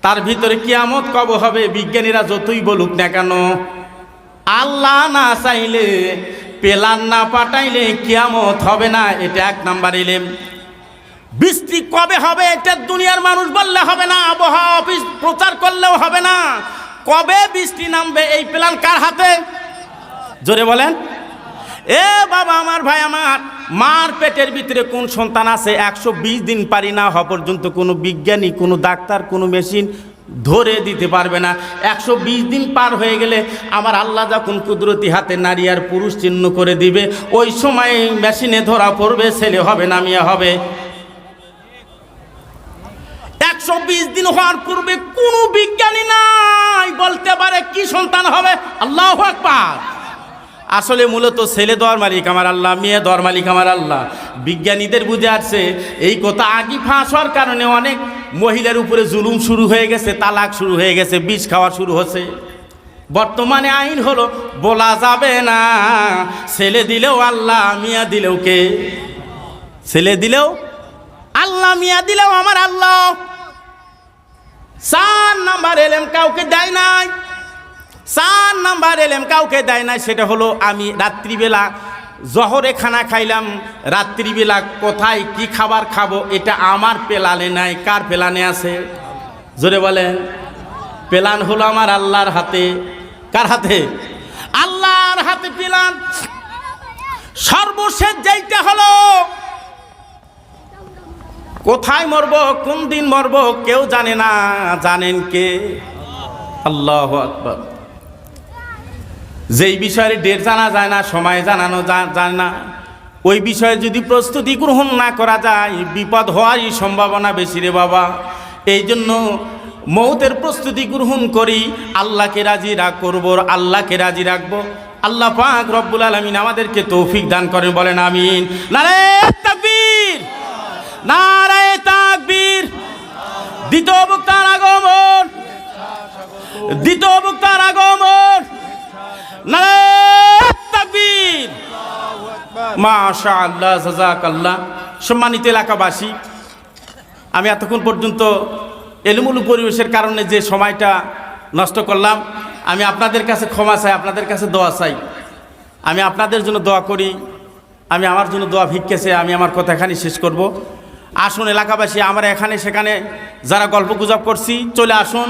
তার ভিতরে কিয়ামত কবে হবে বিজ্ঞানীরা যতই বলুক না কেন, আল্লাহ না চাইলে, পেলান না পাঠাইলে কিয়ামত হবে না, এটা 1 নাম্বার ইলম। বৃষ্টি কবে হবে এটা দুনিয়ার মানুষ বললে হবে না, আবহাওয়া অফিস প্রচার করলেও হবে না। কবে বৃষ্টি নামবে এই প্ল্যান কার হাতে? জোরে বলেন। এ বাবা আমার, ভাই আমার, মার পেটের ভিতরে কোন সন্তান আছে 120 দিন পারি না হওয়া পর্যন্ত কোনো বিজ্ঞানী, কোনো ডাক্তার, কোনো মেশিন ধরে দিতে পারবে না। 120 দিন পার হয়ে গেলে আমার আল্লাহ যখন কুদরতি হাতে নারী আর পুরুষ চিহ্ন করে দিবে, ওই সময় মেশিনে ধরা পড়বে, ছেলে হবে না মেয়ে হবে। 120 দিন হওয়ার পূর্বে কোনো বিজ্ঞানী নাই বলতে পারে কি সন্তান হবে। আল্লাহু আকবার। আসলে মূলত ছেলে দেওয়ার মালিক আমার আল্লাহ, মেয়ে দেওয়ার মালিক আমার আল্লাহ। বিজ্ঞানীদের বুঝে আসছে এই কথা আগে ফাঁস হওয়ার কারণে অনেক মহিলার উপরে জুলুম শুরু হয়ে গেছে, তালাক শুরু হয়ে গেছে, বিষ খাওয়া শুরু হচ্ছে। বর্তমানে আইন হলো বলা যাবে না, ছেলে দিলেও আল্লাহ, মিয়া দিলেও কে? ছেলে দিলেও আল্লাহ, মিয়া দিলেও আমার আল্লাহ। 4 নাম্বার ইলম কাউকে দেয় নাই, 4 নাম্বার ইলম কাউকে দেয় নাই। সেটা হলো আমি রাত্রিবেলা জহরে খানা খাইলাম, রাত্রিবেলা কোথায় কি খাবার খাবো এটা আমার প্ল্যানে নাই। কার প্ল্যানে আছে? জোরে বলেন। প্ল্যান হলো আমার আল্লাহর হাতে। কার হাতে? আল্লাহর হাতে প্ল্যান। সর্বশেষ যেইটা হলো কোথায় মরব, কোন দিন মরব কেউ জানে না, জানেন কে? আল্লাহু আকবার। যেই বিষয়ে ডেট জানা যায় না, সময় জানানো যায় না, ওই বিষয়ে যদি প্রস্তুতি গ্রহণ না করা যায় বিপদ হওয়ারই সম্ভাবনা বেশি রে বাবা। এই জন্য মৌতের প্রস্তুতি গ্রহণ করি, আল্লাহকে রাজি করব, আল্লাহকে রাজি রাখবো। আল্লাহ পাক রব্বুল আলামিন আমাদেরকে তৌফিক দান করেন, বলেন আমিন। নারায়ে তাকবীর, নারায়ে তাকবীর। দ্বিতীয় বক্তার আগমন, দ্বিতীয় বক্তার আগমন। নারায়ে তাকবীর, মাশাআল্লাহ, জাযাকাল্লাহ। সম্মানিত এলাকাবাসী, আমি এতক্ষণ পর্যন্ত এলোমেলো পরিবেশের কারণে যে সময়টা নষ্ট করলাম, আমি আপনাদের কাছে ক্ষমা চাই, আপনাদের কাছে দোয়া চাই। আমি আপনাদের জন্য দোয়া করি, আমি আমার জন্য দোয়া ভিক্ষে চাই। আমি আমার কথা এখানে শেষ করব। আসুন এলাকাবাসী, আমরা এখানে সেখানে যারা গল্প গুজব করছি চলে আসুন।